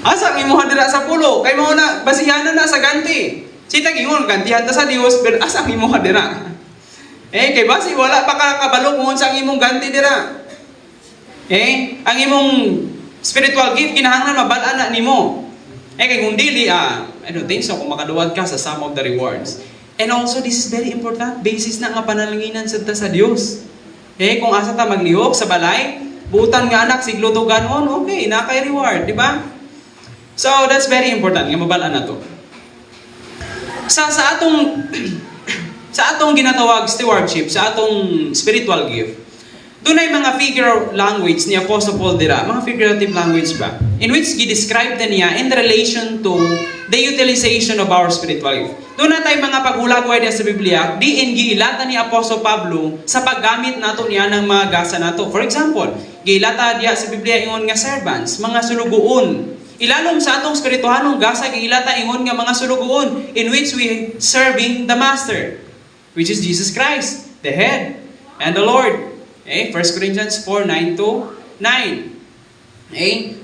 Speaker 1: Asa ang imuha diha sa pulo? Kay mao na, basihan na sa ganti. Sitag ingon, gantihan ta sa Dios, pero asa ang imuha diha? Kay basi, wala pa kakabalo kung sa ang imong ganti diha. Ang imong spiritual gift, kinahanglan mabalaan na nimo. Kay kung dili, I don't think so, kung makaduwad ka sa some of the rewards. And also, this is very important. Basis na nga panalanginan sa Dios. Kung asa ta maglihok sa balay, butan nga anak, sigluto ganon, okay, nakay reward, di ba? So, that's very important, nga mabalaan na to. Sa atong sa atong ginatawag stewardship, sa atong spiritual gift, doon ay mga figure language ni Apostle Paul dira, mga figurative language ba? In which gi-describe na niya in relation to the utilization of our spiritual gift. Doon na tayo mga paghulagway sa Biblia, giilata ni Apostle Pablo sa paggamit nato niya ng mga gasa nato. For example, giilata diya sa Biblia ingon nga servants, mga sulugoon. Ilalom sa atong spiritualong gasa, giilata ingon nga mga sulugoon in which we serving the Master, which is Jesus Christ, the head, and the Lord. 1 Corinthians 4:9-9.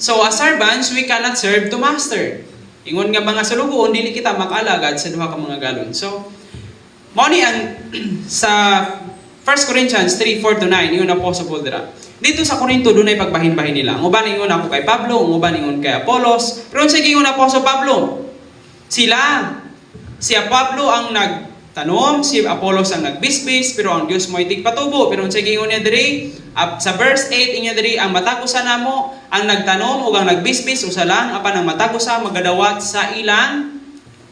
Speaker 1: So as servants, we cannot serve to master. Ingon nga mga sulugoon, dili kita makaalagad sa duha ka mga galon. So, mao ni ang sa 1 Corinthians 3:4-9, ingon Apostle Paul dira. Dito sa Corinto, doon ay pagbahin-bahin nila. Ang uban ingon ako kay Pablo, ang uban ingon kay Apollos. Pero sa ingon Apostle Pablo, si Pablo ang nagtanom, si Apollos ang nagbisbis, pero ang Dios mo itigpatubo. Pero sa ingon niya diri, sa verse 8 inya diri, ang matagusa namo ang nagtanom ug ang nagbisbis usa lang, apan ang matagusa magadawat sa ilang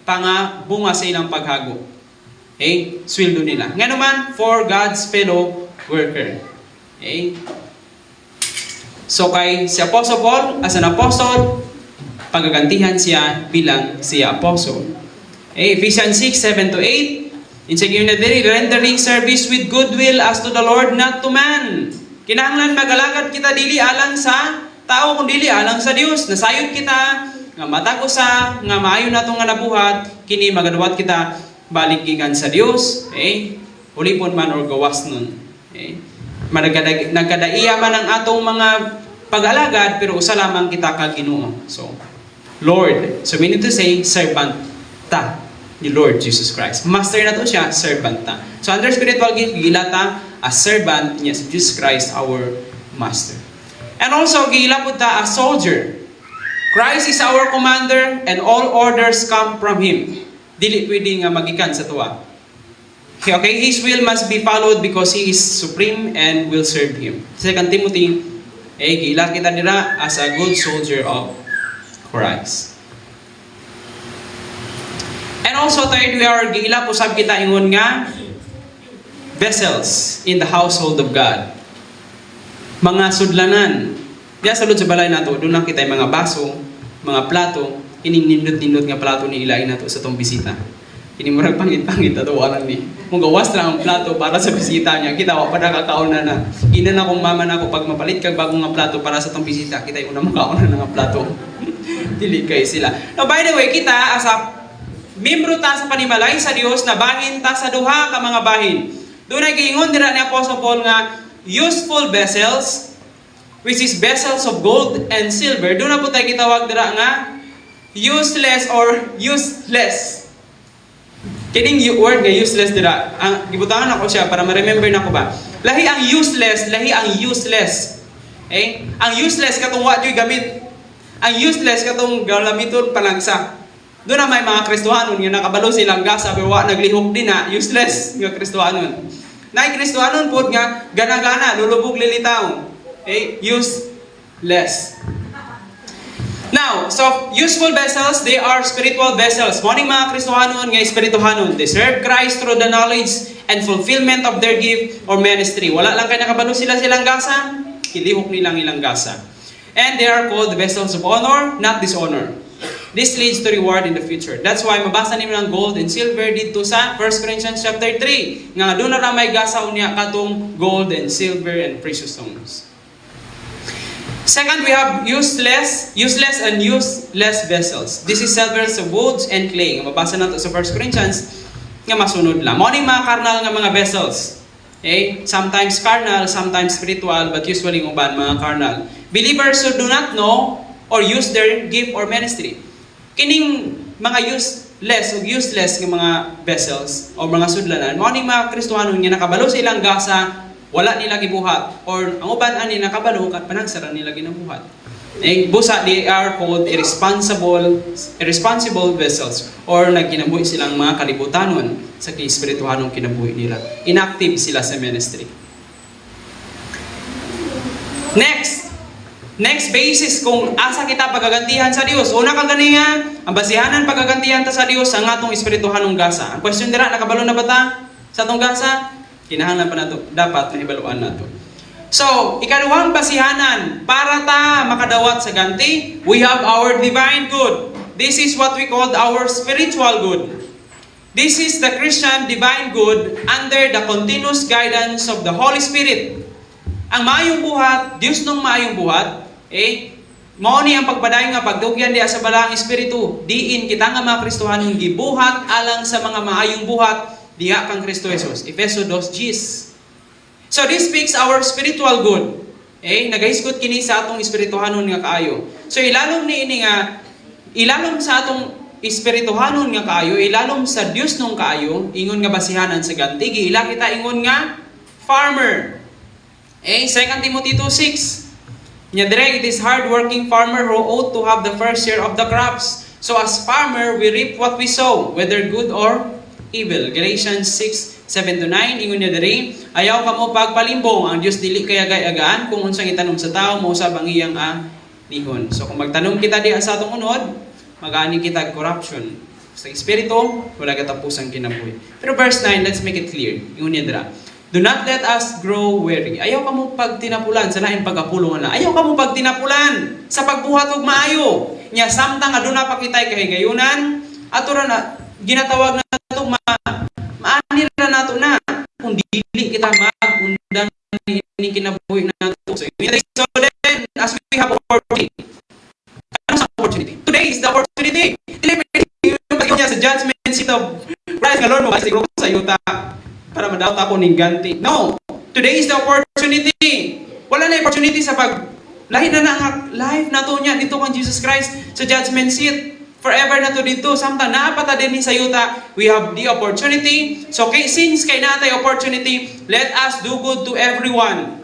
Speaker 1: pangabunga sa ilang paghago. Sweldo nila. Nga naman, for God's fellow worker. So kay si Apostle Paul, as an apostle, pagagantihan siya bilang si apostle. Ephesians 6:7-8, insegure na diri, rendering service with goodwill as to the Lord, not to man. Kinahanglan magalagad kita dili alang sa tao, kung dili alang sa Dios. Nasayod kita nga matag usa nga maayo nato nga nabuhat kini magadawat kita balik gikan sa Dios, ulipon man or gawas nun. Nagkadaiya man ang atong mga pag-alagad pero usa lamang kita ka Ginoo. So Lord, so we need to say servant ta ni Lord Jesus Christ. Master na to siya, servant ta. So under spiritual gift gilata as servant niya si Jesus Christ our master. And also gila pud ta as soldier. Christ is our commander and all orders come from Him. Dili pwede nga magikan sa tuwa. Okay, His will must be followed because He is supreme and will serve Him. 2 Timothy, gila kita nila as a good soldier of Christ. And also third, we are gila pusab kita ingon nga vessels in the household of God. Mga sudlanan. Diya sulod sa balay nato, doon lang kita yung mga baso, mga plato, ininindot-nindot nga plato ni ilain nato sa tong bisita. Inimurag pangit-pangit ato walang ni. Kung gawas lang ang plato para sa bisita niya, kita wa pa nakakauna na. Ina na kung mama na ako pag mapalit kag bagong nga plato para sa tong bisita, kita yung una makauna na nga plato. Dili kay sila. Now by the way, kita as a membro ta sa panimalay sa Dios na bahin ta sa duha ka mga bahin. Doon ay giingon dira ni Apostle Paul nga useful vessels, which is vessels of gold and silver. Doon na po tayo kitawag dira nga useless or useless. Kining word nga useless dira. Ang gibutangan ako siya para ma-remember nako ba. Lahi ang useless, lahi ang useless. Ang useless katong wa joy gamit. Ang useless katong galamiton palangsa. Doon na may mga Kristohanon nga nakabalo silang gasa pero wa naglihok din na useless nga Kristohanon. Nay Kristohanon pod nga gana-gana lulubog lilitaw. Useless. Now, so useful vessels, they are spiritual vessels. Morning mga Kristohanon nga espirituhanon. They serve Christ through the knowledge and fulfillment of their gift or ministry. Wala lang kay nakabalo silang gasa, ilihok nilang ilang gasa. And they are called vessels of honor, not dishonor. This leads to reward in the future. That's why mabasa nimo ng gold and silver dito sa 1 Corinthians chapter 3. Nga doon na may gasa unya katong gold and silver and precious stones. Second, we have useless and useless vessels. This is silver, woods, and clay. Mabasa nato sa 1 Corinthians nga masunod lang. Mo mga carnal nga mga vessels. Sometimes carnal, sometimes spiritual, but usually uban mga carnal. Believers who do not know or use their gift or ministry. Kining mga useless nga mga vessels o mga sudlanan, mo mga Kristohanon nga nakabalo sa ilang gasa, wala nila gibuhat or ang uban ani nakabalo kat panagsara nila ginabuhat. Busa they are called irresponsible vessels or nagkinabuhi silang mga kalibutanon sa espirituhanong kinabuhi nila. Inactive sila sa ministry. Next basis kung asa kita pagagantihan sa Dios. Una kang ganinga, ang basihanan pagagantihan ta sa Dios sa atong espirituhanong gasa. Ang question dira, nakabalo na ba ta sa atong gasa? Kinahanglan pa nato, dapat nahibaluan nato. So, ikaduhang basihanan para ta makadawat sa ganti, we have our divine good. This is what we call our spiritual good. This is the Christian divine good under the continuous guidance of the Holy Spirit. Ang maayong buhat, Dios nung maayong buhat, mao ni ang pagpadayon nga pagdugyan diha sa balaang espiritu. Diin kita nga mga Kristohanon gibuhat alang sa mga maayong buhat diha kang Kristo Jesus. Efeso 2:10. So this speaks our spiritual good. Nagahisgot kini sa atong espirituhanon nga kaayo. So ilalom sa atong espirituhanon nga kaayo, ilalom sa Dios nung kaayo, ingon nga basihanan sa ganti, giila kita ingon nga farmer. 2 Timothy 2:6. Nya dire it is hard-working farmer who ought to have the first share of the crops. So as farmer, we reap what we sow, whether good or evil. Galatians 6:7-9, ingon niya diri, ayaw kamo pagpalimbong, ang Dios dili kay agay-agaan kung unsang itanom sa tao mo usab ang iyang nihon. So kung magtanom kita diha sa atong unod, mag-ani kita corruption. Sa espiritu, wala katapusang kinabuhi. Pero verse 9, let's make it clear. Ingon niya dira, do not let us grow weary. Ayaw kamo pagtinapulan sa lain pagkapulong na. Ayaw kamo pagtinapulan sa pagbuhat og maayo. Nya samtang aduna pa kitay kahigayunan, ato ra na ginatawag na nato maani ra nato na kung dili kita mag-undan ini kinabuhi nato. So then as we have opportunity. Ano sa opportunity? Today today is the opportunity. Dili pwede niya sa judgment seat of Christ nga Lord mo kasi ko sa yuta para madawat ako ning ganti. No. Today is the opportunity. Wala na opportunity sa pag lahi na life na to niya dito kang Jesus Christ sa judgment seat. Forever na to dito. Samtang naapata din ni sa yuta, we have the opportunity. So since kay natay opportunity, let us do good to everyone.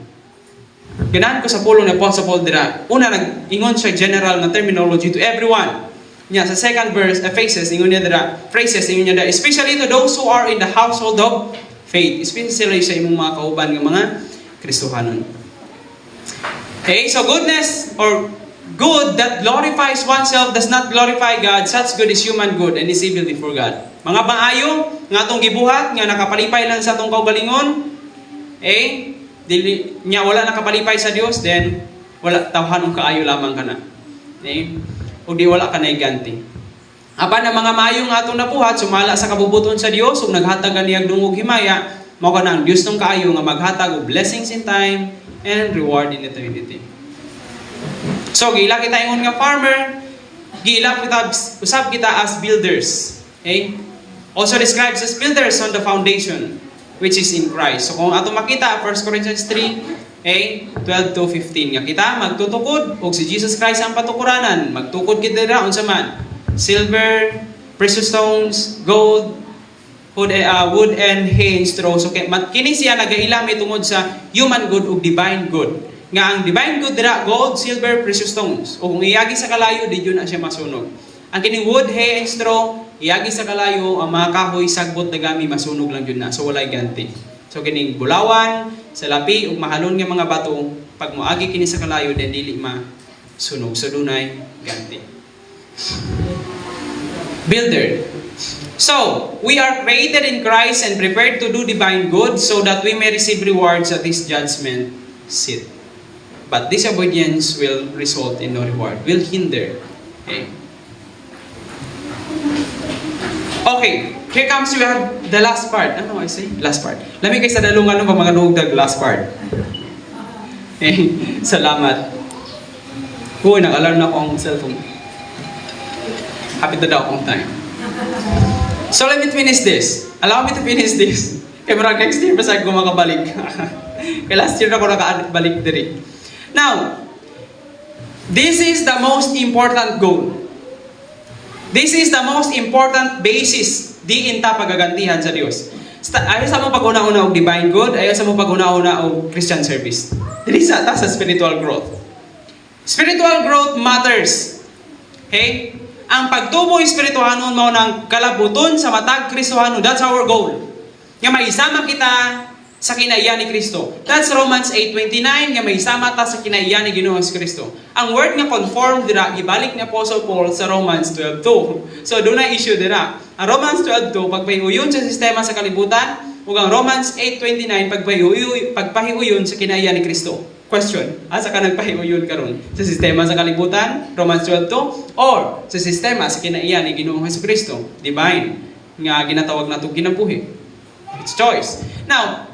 Speaker 1: Ganahan ko sa pulong ni Apostle Paul dira. Una, nag-ingon siya general na terminology to everyone. Nya sa second verse, phrases, ingon niya dira, especially to those who are in the household of faith. Especially sa imong mga kauban ng mga Kristohanon. Okay, so goodness or good that glorifies oneself does not glorify God. Such good is human good and is evil before God. Mga maayo, nga atong gibuhat, nga nakapalipay lang sa atong kaugalingon, dili nya wala nakapalipay sa Dios, then wala tawhanong kaayo lamang kana. O di wala ka na iganti. Apan ang mga maayo nga atong napuhat, sumala sa kabubuton sa Dios, ug naghatag niyang dungog himaya, mao kana ang Dios tong kaayo nga maghatag og blessings in time and reward in eternity. So, gila kita ingon nga farmer, gila kita, usab kita as builders. Okay? Also describes as builders on the foundation, which is in Christ. So, kung ato makita, 1 Corinthians 3, 12 to 15, nga kita magtutukod, o si Jesus Christ ang patukuranan, magtukod kita na, unsa man, silver, precious stones, gold, wood and hay and straw. So, kini siya nagailami tungod sa human good ug divine good. Nga ang divine good dira, gold, silver, precious stones. O kung iyagi sa kalayo, di yun na siya masunog. Ang kining wood, hay, and straw, iyagi sa kalayo, ang mga kahoy, sagbot, dagami, masunog lang yun na. So walay ganti. So kining bulawan, salapi, ug mahalon nga mga bato, pag moagi kini sa kalayo, then dili masunog. So dunay ganti. Builder. So, we are created in Christ and prepared to do divine good so that we may receive rewards at His judgment seat. But disobedience will result in no reward, will hinder. Okay, here comes we have the last part. Ano I say? Last part. Lami kay sa dalungan ng mga nugdag last part. Salamat. Uy, nag-alarm na ako ang cellphone. Happy to daw akong time. So let me finish this. Allow me to finish this. Kaya marang next year basta ako makabalik. Kaya last year ako nakabalik diri. Now, this is the most important goal. This is the most important basis di inta pagagantihan sa Dios. Ayaw sa mo pag-una-una og divine good, ayaw sa mo pag-una-una og Christian service. Dili sa ta sa spiritual growth. Spiritual growth matters. Okay? Ang pagtubo espirituhanon mao nang kalabuton sa matag Kristohano. That's our goal. Nga maisama kita sa kinaiyan ni Kristo. That's Romans 8:29 nga maisama ta sa kinaiyan ni Ginoong Kristo. Ang word nga conform dira gibalik ni Apostle Paul sa Romans 12:2. So doon na issue dira. Ang Romans 12:2 pagpahiuyon sa sistema sa kalibutan ug ang Romans 8:29 pagpahiuyon sa kinaiyan ni Kristo. Question, asa ka nagpahiuyon karon? Sa sistema sa kalibutan, Romans 12:2 or sa sistema sa kinaiyan ni Ginoong Kristo, divine nga ginatawag nato kinabuhi. It's choice. Now,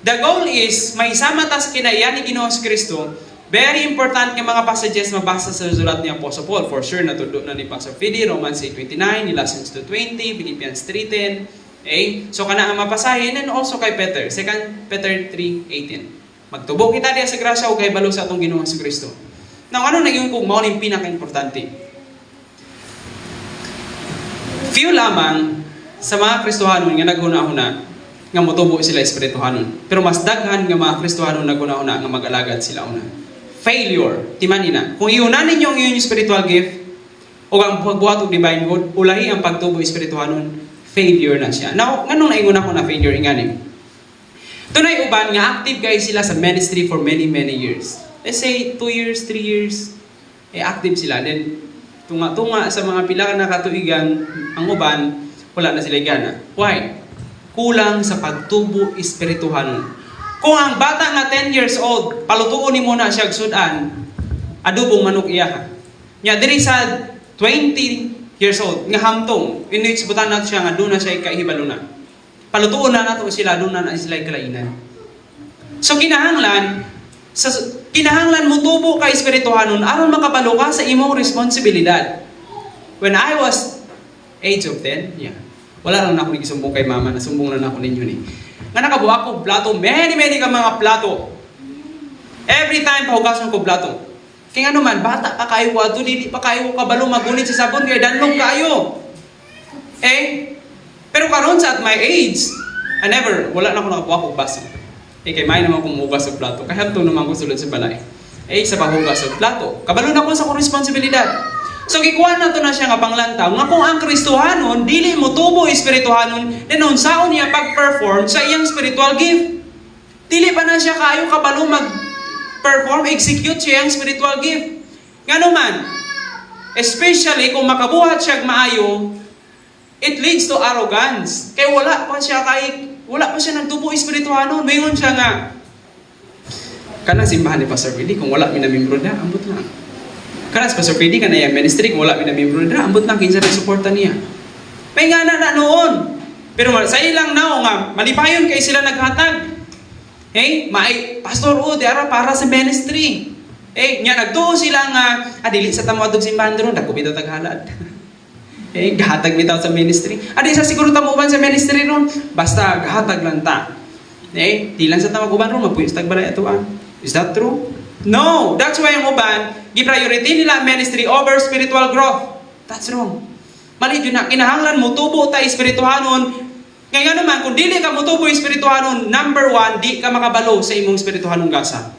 Speaker 1: the goal is maisama ta sa kinaiyan ni Ginoong Kristo. Very important nga mga passages mabasa sa sulat ni Apostle Paul. For sure natudo na ni Pastor Fidi, Romans 8:29, Galatians 2:20, Philippians 3:10. Okay? So kana ang mapasahin and also kay Peter, 2 Peter 3:18. Magtubo kita diya sa grasya o kay balo sa atong Ginoong Kristo. Now, ano na yun kung mao ni pinaka-importante? Few lamang sa mga Kristohanon nga naghuna-huna nga motubo sila espirituhanon. Pero mas daghan nga mga Kristohanon naghuna-huna nga mag-alagad sila una. Failure, timanina. Kung iunan ninyo ang iyong spiritual gift o ang pagbuhat og divine good, ulahi ang pagtubo espirituhanon, failure na siya. Now, nganong naingon ako na failure ingani? Tunay uban nga active guys sila sa ministry for many years. Let's say 2 years, 3 years, active sila. Then, tunga-tunga sa mga pila na katuigan, ang uban, wala na sila gana. Why? Kulang sa pagtubo espirituhanon. Kung ang bata nga 10 years old, palutuon ni muna siya sudan, adubong manok iya. Nya diri sa 20 years old, nga hamtong, in which butan nato siya nga doon na siya ikahibalo na. Palutuon na nato sila, doon na sila kalainan. So kinahanglan mo tubo ka espirituhanon aron makabalo ka sa imong responsibilidad. when I was age of 10, yeah. Wala lang na ako nagisumbong kay mama, nasumbong na ako ninyo ni. Nga nakabuha ko plato, many ka mga plato. Every time pahugasan ko plato. Kaya nga naman, bata pa kayo wato, di pa kayo kabalo magunit sa sabon, kaya danlong kayo. Pero karon sa at my age, wala na ako nakabuha ko baso. Kaya may naman kong hugas sa plato, kaya ito naman ko sulod sa balay. Sa paghugas sa plato, kabalo na ko sa kong responsibilidad. So, gikuha na to na siya nga panglantaw, nga kung ang Kristohanon, dili mo tubo espirituhanon, then unsaon niya pag-perform sa iyang spiritual gift. Dili pa na siya kayo kabalo mag-perform, execute siya iyang spiritual gift. Nga naman, especially kung makabuhat siya maayo, it leads to arrogance. Kaya wala pa siya nagtubo espirituhanon. Mayroon siya nga, kanang simbahan ni Pastor Billy, kung wala minamembro na, ambot lang. Karas, Pastor Pidi ka na yung ministry, kung wala minamembro na, ambot lang kinsa na suporta niya. May nga na noon. Pero sa ilang nao nga, malipayon kay sila naghatag. Pastor, di ara para sa ministry. Nagtuo sila nga, dili sa tamuadog simbahan doon, dako bitaw taghalad. Gahatag bitaw sa ministry. Di sa siguro tamuban sa ministry ron, basta gahatag lang ta. Di lang sa tamuban ron, mapuyos tagbalay atuan. Is that true? No! That's why ang uban, gi-priority nila ministry over spiritual growth. That's wrong. Mali yun na, kinahanglan mo tubo tayo espirituhanon. Ngayon naman, kung dili ka mo tubo espirituhanon, number 1, di ka makabalo sa imong espirituhanong gasa.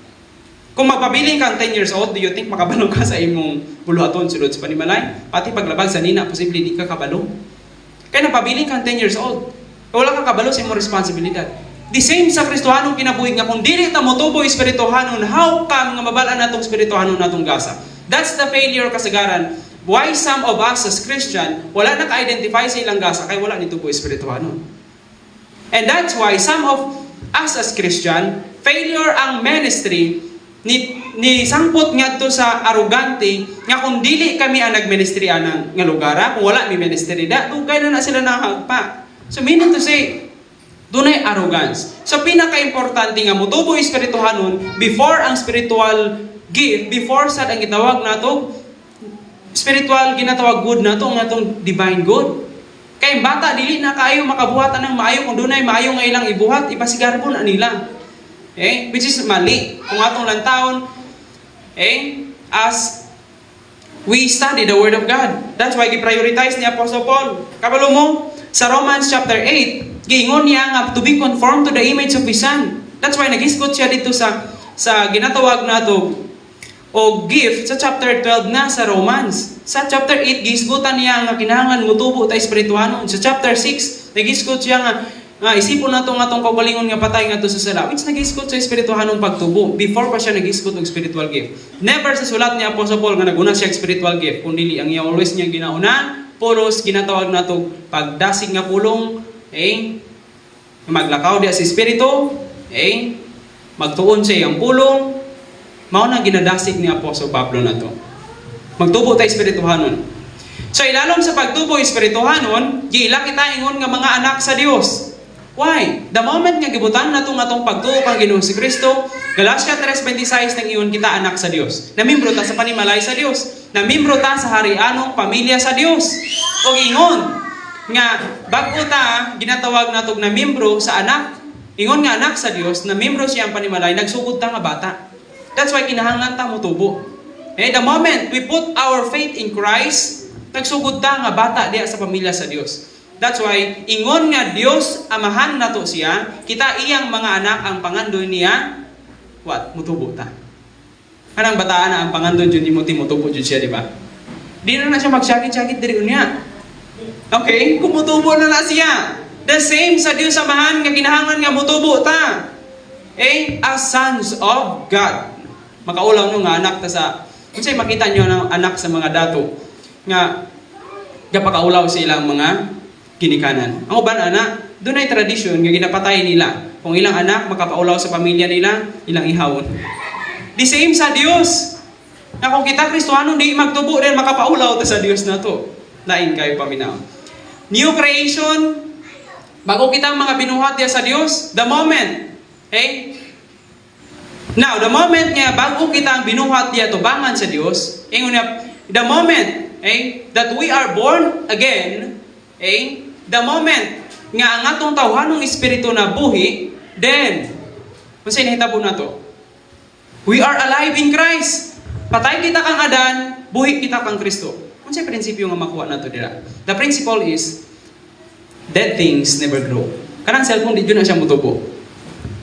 Speaker 1: Kung magpabiling kang 10 years old, do you think makabalo ka sa imong buluhaton sulod sa panimalay? Pati paglabag sa nina, posible di ka kabalo. Kaya napabiling kang 10 years old. Wala kang kabalo sa imong responsibilidad. The same sa Kristohanong kinabuhi nga kung dili ta motubo espirituhanon, how come nga mabalaan natong espirituhanon natong gasa? That's the failure kasagaran. Why some of us as Christian wala naka-identify sa ilang gasa kay wala nitubo espirituhanon. And that's why some of us as Christian failure ang ministry ni sangpot ngadto sa arrogante nga kung dili kami ang nagministry anang nga lugar, kung wala mi ministry da, dugay na sila nahagpa. So meaning to say, dunay arrogance. So pinaka-importante nga motubo espirituhanon before ang spiritual gift, before sad ang gitawag nato spiritual ginatawag good nato nga tong divine good. Kay bata dili na kaayo makabuhatan ng maayo kung dunay maayo nga ilang ibuhat, ipasigarbo na nila. Which is mali. Kung atong lantawon, as we study the Word of God. That's why gi-prioritize ni Apostle Paul. Kabalo mo, sa Romans chapter 8, giingon niya nga to be conformed to the image of His Son. That's why nag-isgot siya dito sa ginatawag nato o gift sa chapter 12 na sa Romans. Sa chapter 8, gisgutan niya nga kinahanglan mutubo ta espirituhanon. Sa chapter 6, nag-isgot siya nga isipon nato nga tong kaugalingon nga patay nga to sa sala. Which nag-isgot sa espirituhanong pagtubo before pa siya nag-isgot og spiritual gift. Never sa sulat ni Apostle Paul nga naguna siya spiritual gift, kundi ang always niya ginauna, puros ginatawag nato pagdasig nga pulong, maglakaw diya sa espiritu, magtuon sa iyang pulong, mao na ginadasig ni Apostle Pablo na to. Magtubo tayo espirituhanon. So ilalom sa pagtubo espirituhanon, giila kita ingon nga mga anak sa Dios. Why? The moment nga gibutan nato nga tong pagtuo kang Ginoong si Kristo, Galatia 3:26 nang iyon kita anak sa Dios. Namimbro ta sa panimalay sa Dios. Namimbro ta sa harianong pamilya sa Dios. O ingon nga bag-o ta ginatawag natog na miyembro sa anak. Ingon nga anak sa Dios, na miyembro siya ang panimalay, nagsugod ta nga bata. That's why kinahanglan ta motubo. The moment we put our faith in Christ, nagsugod ta nga bata diya sa pamilya sa Dios. That's why ingon nga Dios amahan nato siya, kita iyang mga anak ang pangandoy niya, mutubo ta. Kanang bataan na ang pangandoy jud ni mutubo jud siya, di ba? Di na siya magsakit-sakit diri unya. Okay, kumutubo na siya. The same sa Dios amahan nga kinahanglan nga mutubo ta. As sons of God. Makaulaw nyo nga anak ta sa, kasi makita nyo ng anak sa mga dato nga gapakaulaw sa ilang mga kinikanan. Ang uban anak, doon ay tradisyon nga ginapatay nila. Kung ilang anak makapaulaw sa pamilya nila, ilang ihawon. The same sa Dios. Na kung kita Kristohanon di magtubo rin makapaulaw ta sa Dios na to. Lain kayo paminaw. New creation, bago kita mga binuhat niya sa Dios, the moment, Now, the moment nga bago kita ang binuhat niya tubangan sa Dios, the moment, that we are born again, the moment nga ang atong tawhanong espiritu na buhi, then, kung saan nahitabo na to? We are alive in Christ. Patay kita kang Adan, buhi kita kang Kristo. Kung saan prinsipyo nga makuha na to dira? The principle is, dead things never grow. Kanang cellphone, di dyan na siya mutubo.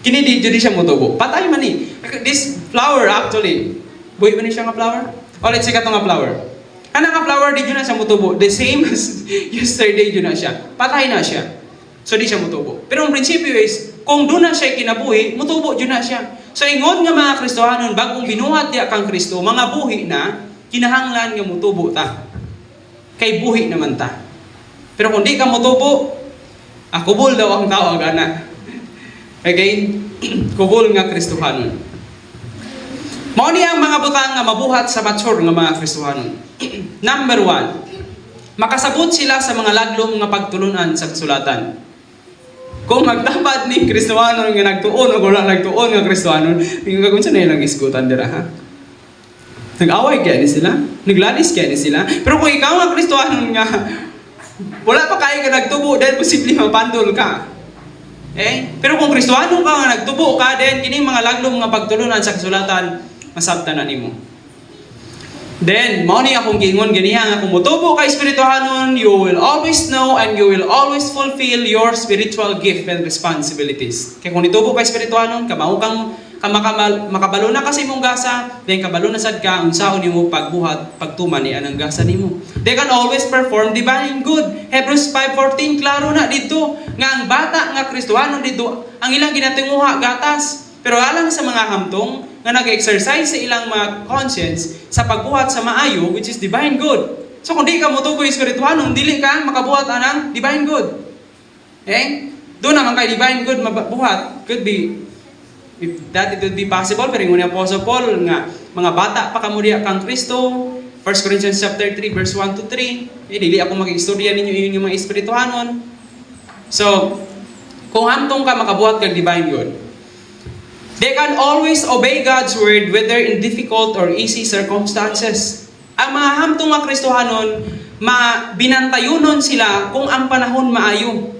Speaker 1: Kini di dyan siya mutubo. Patay man ni. This flower actually, buhi ba ni siya nga flower? O let's say katong nga flower. Kanang nga flower, di dyan na siya mutubo. The same as yesterday dyan na siya. Patay na siya. So di siya mutubo. Pero ang prinsipyo is, kung doon na siya kinabuhi, mutubo dyan na siya. So ingon nga mga Kristohanon, bagong binuhat diya kang Kristo, mga buhi na, kinahanglan nga mutubo ta. Kay buhi naman ta. Pero kung di ka mutubo, kubol daw ang tao agana. Again, kubol nga Kristohanon. Mao ni ang mga butang nga mabuhat sa mature nga mga Kristohanon. Number 1, makasabot sila sa mga ladlong nga pagtulunan sa kasulatan. Kung magtapad ni Kristohanon nga nagtuon o wala nagtuon nga Kristohanon, yung gagawin siya na ilang isgutan dira ha. Nag-away kaya ni sila, naglalis kaya ni sila. Pero kung ikaw nga Kristohanon nga, wala pa kaya ka nagtubo dahil posibleng mapandol ka. Pero kung Kristohanon ka nga nagtubo ka, then kining mga laglong nga pagtulunan sa kasulatan, masabtan na nimo. Then, mao ni akong gingon ganiha nga kung mutubo ka Espirituhanon, you will always know and you will always fulfill your spiritual gift and responsibilities. Kaya kung nitubo ka Espirituhanon, kamao kang makabalo na kasi mong gasa, then kabalo na sad ka unsaon nimo pagbuhat pagtuman ni anang gasa nimo. They can always perform divine good. Hebrews 5:14 klaro na dito nga ang bata nga Kristohanon dito ang ilang ginatinguha gatas. Pero alang sa mga hamtong nga nag-exercise sa ilang mga conscience sa pagbuhat sa maayo, which is divine good. So kung di ka mutubo Espirituhanon, dili ka makabuhat anang divine good. Doon naman kay divine good mabuhat, could be, if that it would be possible, pero yung Apostle Paul nga, mga bata pa kamuriya kang Kristo, 1 Corinthians chapter 3, verse 1 to 3, dili ako mag-istorya ninyo yun yung mga Espirituhanon. So, kung hamtong ka makabuhat kang divine good, they can always obey God's word whether in difficult or easy circumstances. Ang mga hamtong nga Kristohanon, binantayunon sila kung ang panahon maayo.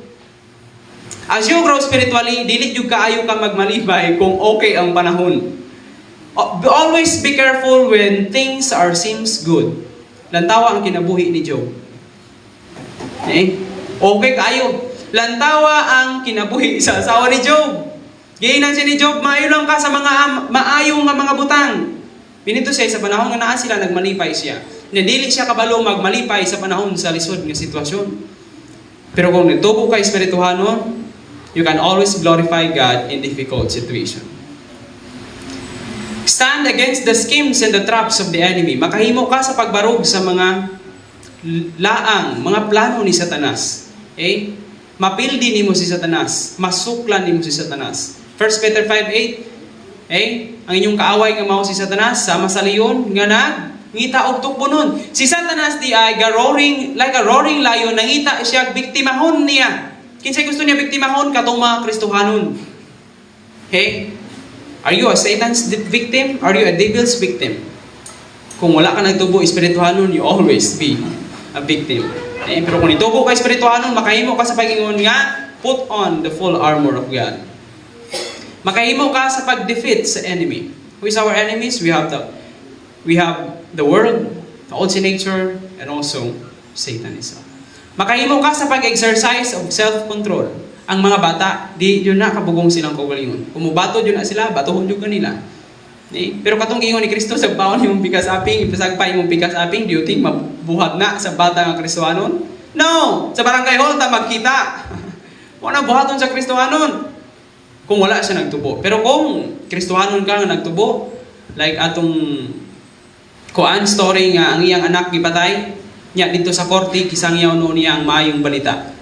Speaker 1: As you grow spiritually, dili jud kaayo ka magmalibay kung okay ang panahon. Always be careful when things seems good. Lantawa ang kinabuhi ni Job. Okay kayo. Lantawa ang kinabuhi sa asawa ni Job. Giinan siya ni Job, maayo lang ka sa mga maayong nga mga butang. Binito siya sa panahon nga naa sila, nagmalipay siya. Dili siya kabalo magmalipay sa panahon sa lisod nga sitwasyon. Pero kung nitubo ka Espirituhanon, you can always glorify God in difficult situation. Stand against the schemes and the traps of the enemy. Makahimo ka sa pagbarog sa mga laang, mga plano ni Satanas. Mapildi nimo si Satanas, masuklan nimo si Satanas. 1 Peter 5:8, ang inyong kaaway nga mao si Satanas, sama sa leon nga nangita og tukbonon. Si Satanas di ay like a roaring lion, nangita siya biktimahon niya. Kinsay gusto niya biktimahon? Katong mga Kristohanon. Are you a Satan's victim? Are you a devil's victim? Kung wala ka nagtubo Espirituhanon, you always be a victim. Pero kung itubo ka Espirituhanon, makahimo ka sa pag-ingon nga, put on the full armor of God. Makahimo ka sa pag-defeat sa enemy. Who is our enemies? We have the world, the old sin nature, and also Satanism. Makahimo ka sa pag-exercise of self-control. Ang mga bata, di yun na kabugong silang kaugalingon. Kumubato yun na sila, batuhon yun kanila. Pero katong giingon ni Kristo, sa baon yung pikas aping, ipasagpay yung pikas aping, do you think mabuhat na sa bata ng Kristohanon? No! Sa barangay hall, magkita. Wala buhaton sa Kristohanon. Kung wala siya nagtubo. Pero kung Kristohanon ka nga nagtubo, like atong kuan story nga ang iyang anak gipatay, niya dito sa korte, kisangyaw no niya ang maayong balita.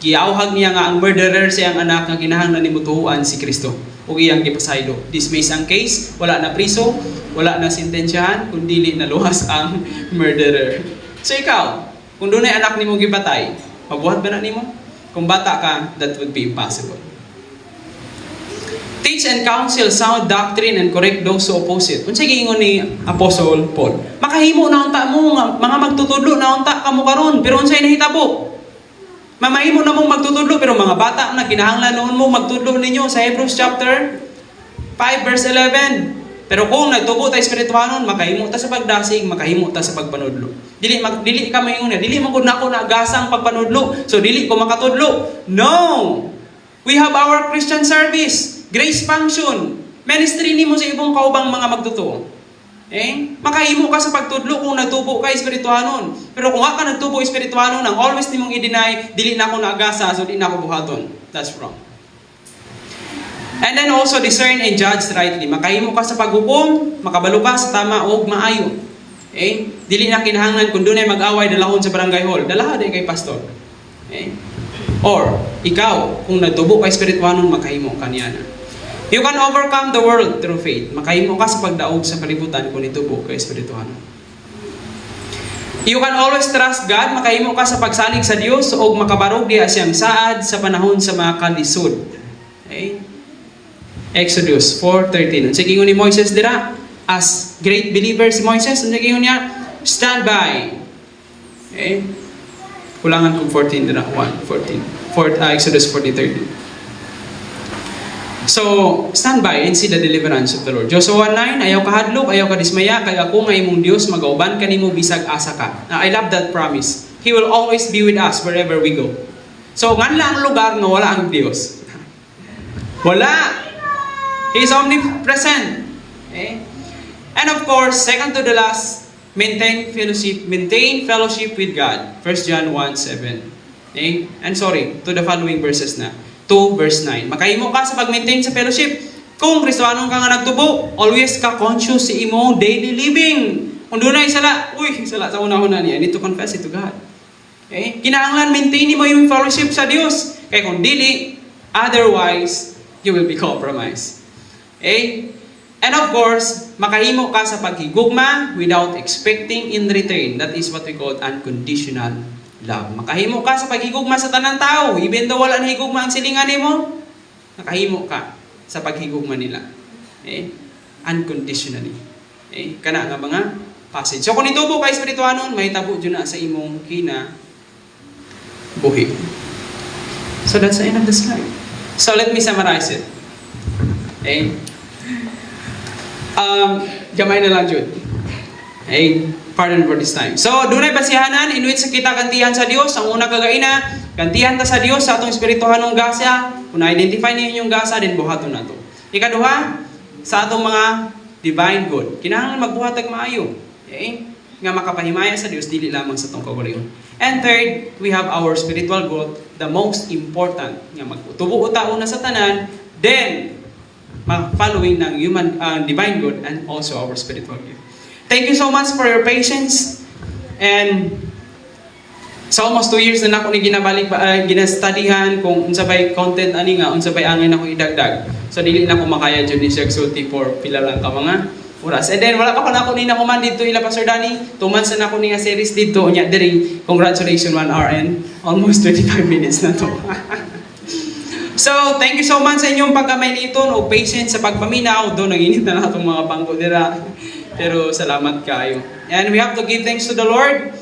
Speaker 1: Giawhag niya nga ang murderer siyang anak nga kinahanglan ni mutuhuan si Kristo. O iyang gipasaylo. Dismiss ang case, wala na priso, wala na sentensyahan, kundi na luhas ang murderer. So ikaw, kung doon ay anak nimo gipatay, mabuhat ba na nimo? Kung bata ka, that would be impossible. Teach teach and counsel sound doctrine and correct those who oppose it. Unsay giingon ni Apostle Paul? Makahimo na unta mo nga mga magtutudlo na unta kamo karon, pero unsay nahitabo? Mamahimo na mong magtutudlo pero mga bata na kinahanglan noon mo magtudlo ninyo sa Hebrews chapter 5 verse 11. Pero kung nagtubo ta espirituhanon, makahimo ta sa pagdasig, makahimo ta sa pagpanudlo. Dili ka maingon dili man gud nako nagasang pagpanudlo. So dili ko makatudlo. No. We have our Christian service, grace function, ministry nimo sa ibong kaubang mga magtutuo. Makahimo ka sa pagtudlo kung nagtubo ka espirituhanon. Pero kung ka nagtubo espirituhanon, ang always nimong i-deny, dili na ako naagasa, so dili na ako buhaton. That's wrong. And then also discern and judge rightly. Makahimo ka sa paghukom, makabalo ka sa tama o maayo. Dili na kinahanglan kung dunay mag-away dalahon sa barangay hall, dalaha day kay pastor. Or ikaw, kung nagtubo ka espirituhanon, makahimo ka niya na. You can overcome the world through faith. Makahimo ka sa pagdaog sa kalibutan kung itubo ka espirituhanon. You can always trust God. Makahimo ka sa pagsalig sa Dios o makabarog diha siyang saad sa panahon sa mga kalisod. Exodus 4:13. Sige ni Moises dira, as great believer si Moises, sige niya, stand by. Kulangan kong 14 dira, 14. Exodus 40:13. So, stand by and see the deliverance of the Lord. Joshua 9, ayaw ka hadlok, ayaw ka dismaya, kay ako nga imong Dios, magauban ka nimo bisag asa ka. Now, I love that promise. He will always be with us wherever we go. So, ngan lang ang lugar nga wala ang Dios. Wala. He is omnipresent. And of course, second to the last, maintain fellowship with God. 1 John 1:7. And sorry, to the following verses na. 2 verse 9. Makahimo ka sa pag-maintain sa fellowship. Kung Kristohanon ka nga nagtubo, always ka conscious sa imong daily living. Kung doon ay sala sa una-una niya, I need to confess it to God. Kinahanglan maintain mo yung fellowship sa Dios. Kaya kung dili, otherwise, you will be compromised. And of course, makahimo ka sa paghigugma without expecting in return. That is what we call unconditional love. Makahimo ka sa paghigugma sa tanang tao, even though wala na higugma ang silingan nimo, makahimo ka sa paghigugma nila. Unconditionally. Kana nga mga passage. So kung itubo ka espirituhanon, mahitabo dyan na sa imong buhi. So that's the end of the slide. So let me summarize it. Gamay na lang Jude. Pardon for this time. So, dunay basihanan in which kita kantihan sa Dios. Ang una kagaina, kantihan ta sa Dios sa atong espirituhanong gasa. Kung na-identify niyo yung gasa, din buhaton nato. Ikaduha, sa atong mga divine good. Kinahanglan magbuhatag maayo. Nga makapahimaya sa Dios, dili lamang sa atong kaugalingon. And third, we have our spiritual growth, the most important. Nga magtubo ta una sa tanan, then following ng divine good and also our spiritual gift. Thank you so much for your patience. And sa almost 2 years na ako ni ginastudyhan kung unsa bay content ani nga, unsa bay angin ako idagdag. So dili na ko makaya jud ni Sir Exulti for pila lang ka mga oras. And then wala pa ko na ako ni nakuman dito ila Pastor Danny. 2 months na ako ni nga series dito nya diri. Congratulations 1 hour and almost 25 minutes na to. So, thank you so much sa inyong pagkamay nito o patience sa pagpaminaw. Doon, nag-init na itong mga bangko dira. Pero salamat kayo. And we have to give thanks to the Lord.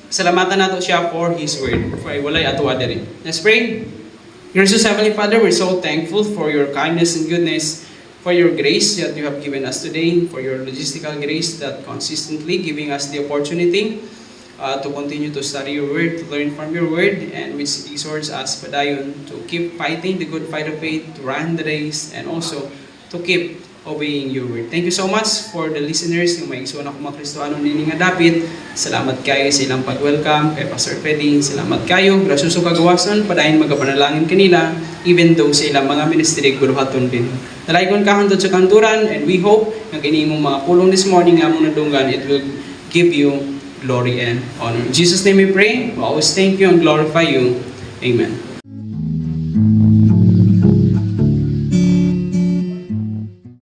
Speaker 1: Salamatan nato siya for His word. For walay atuwa diri. Let's pray. Gracious Heavenly Father, we're so thankful for your kindness and goodness, for your grace that you have given us today, for your logistical grace that consistently giving us the opportunity to continue to study your word, to learn from your word, and which exhorts us, padayon, to keep fighting the good fight of faith, to run the race, and also to keep obeying your word. Thank you so much for the listeners ng may igsoon ako mga Kristohanon nini nga dapit. Salamat kayo sa ilang pag-welcome kay Pastor Freddy. Salamat kayo. Grasyoso kagawasan, padayon magapanalangin kanila, even though sa ilang mga ministry guruhaton din. Nalaykon ka hantod sa kanturan, and we hope na kinimong mga pulong this morning nga mong nadunggan, it will give you glory and honor. In Jesus' name we pray. We always thank you and glorify you. Amen.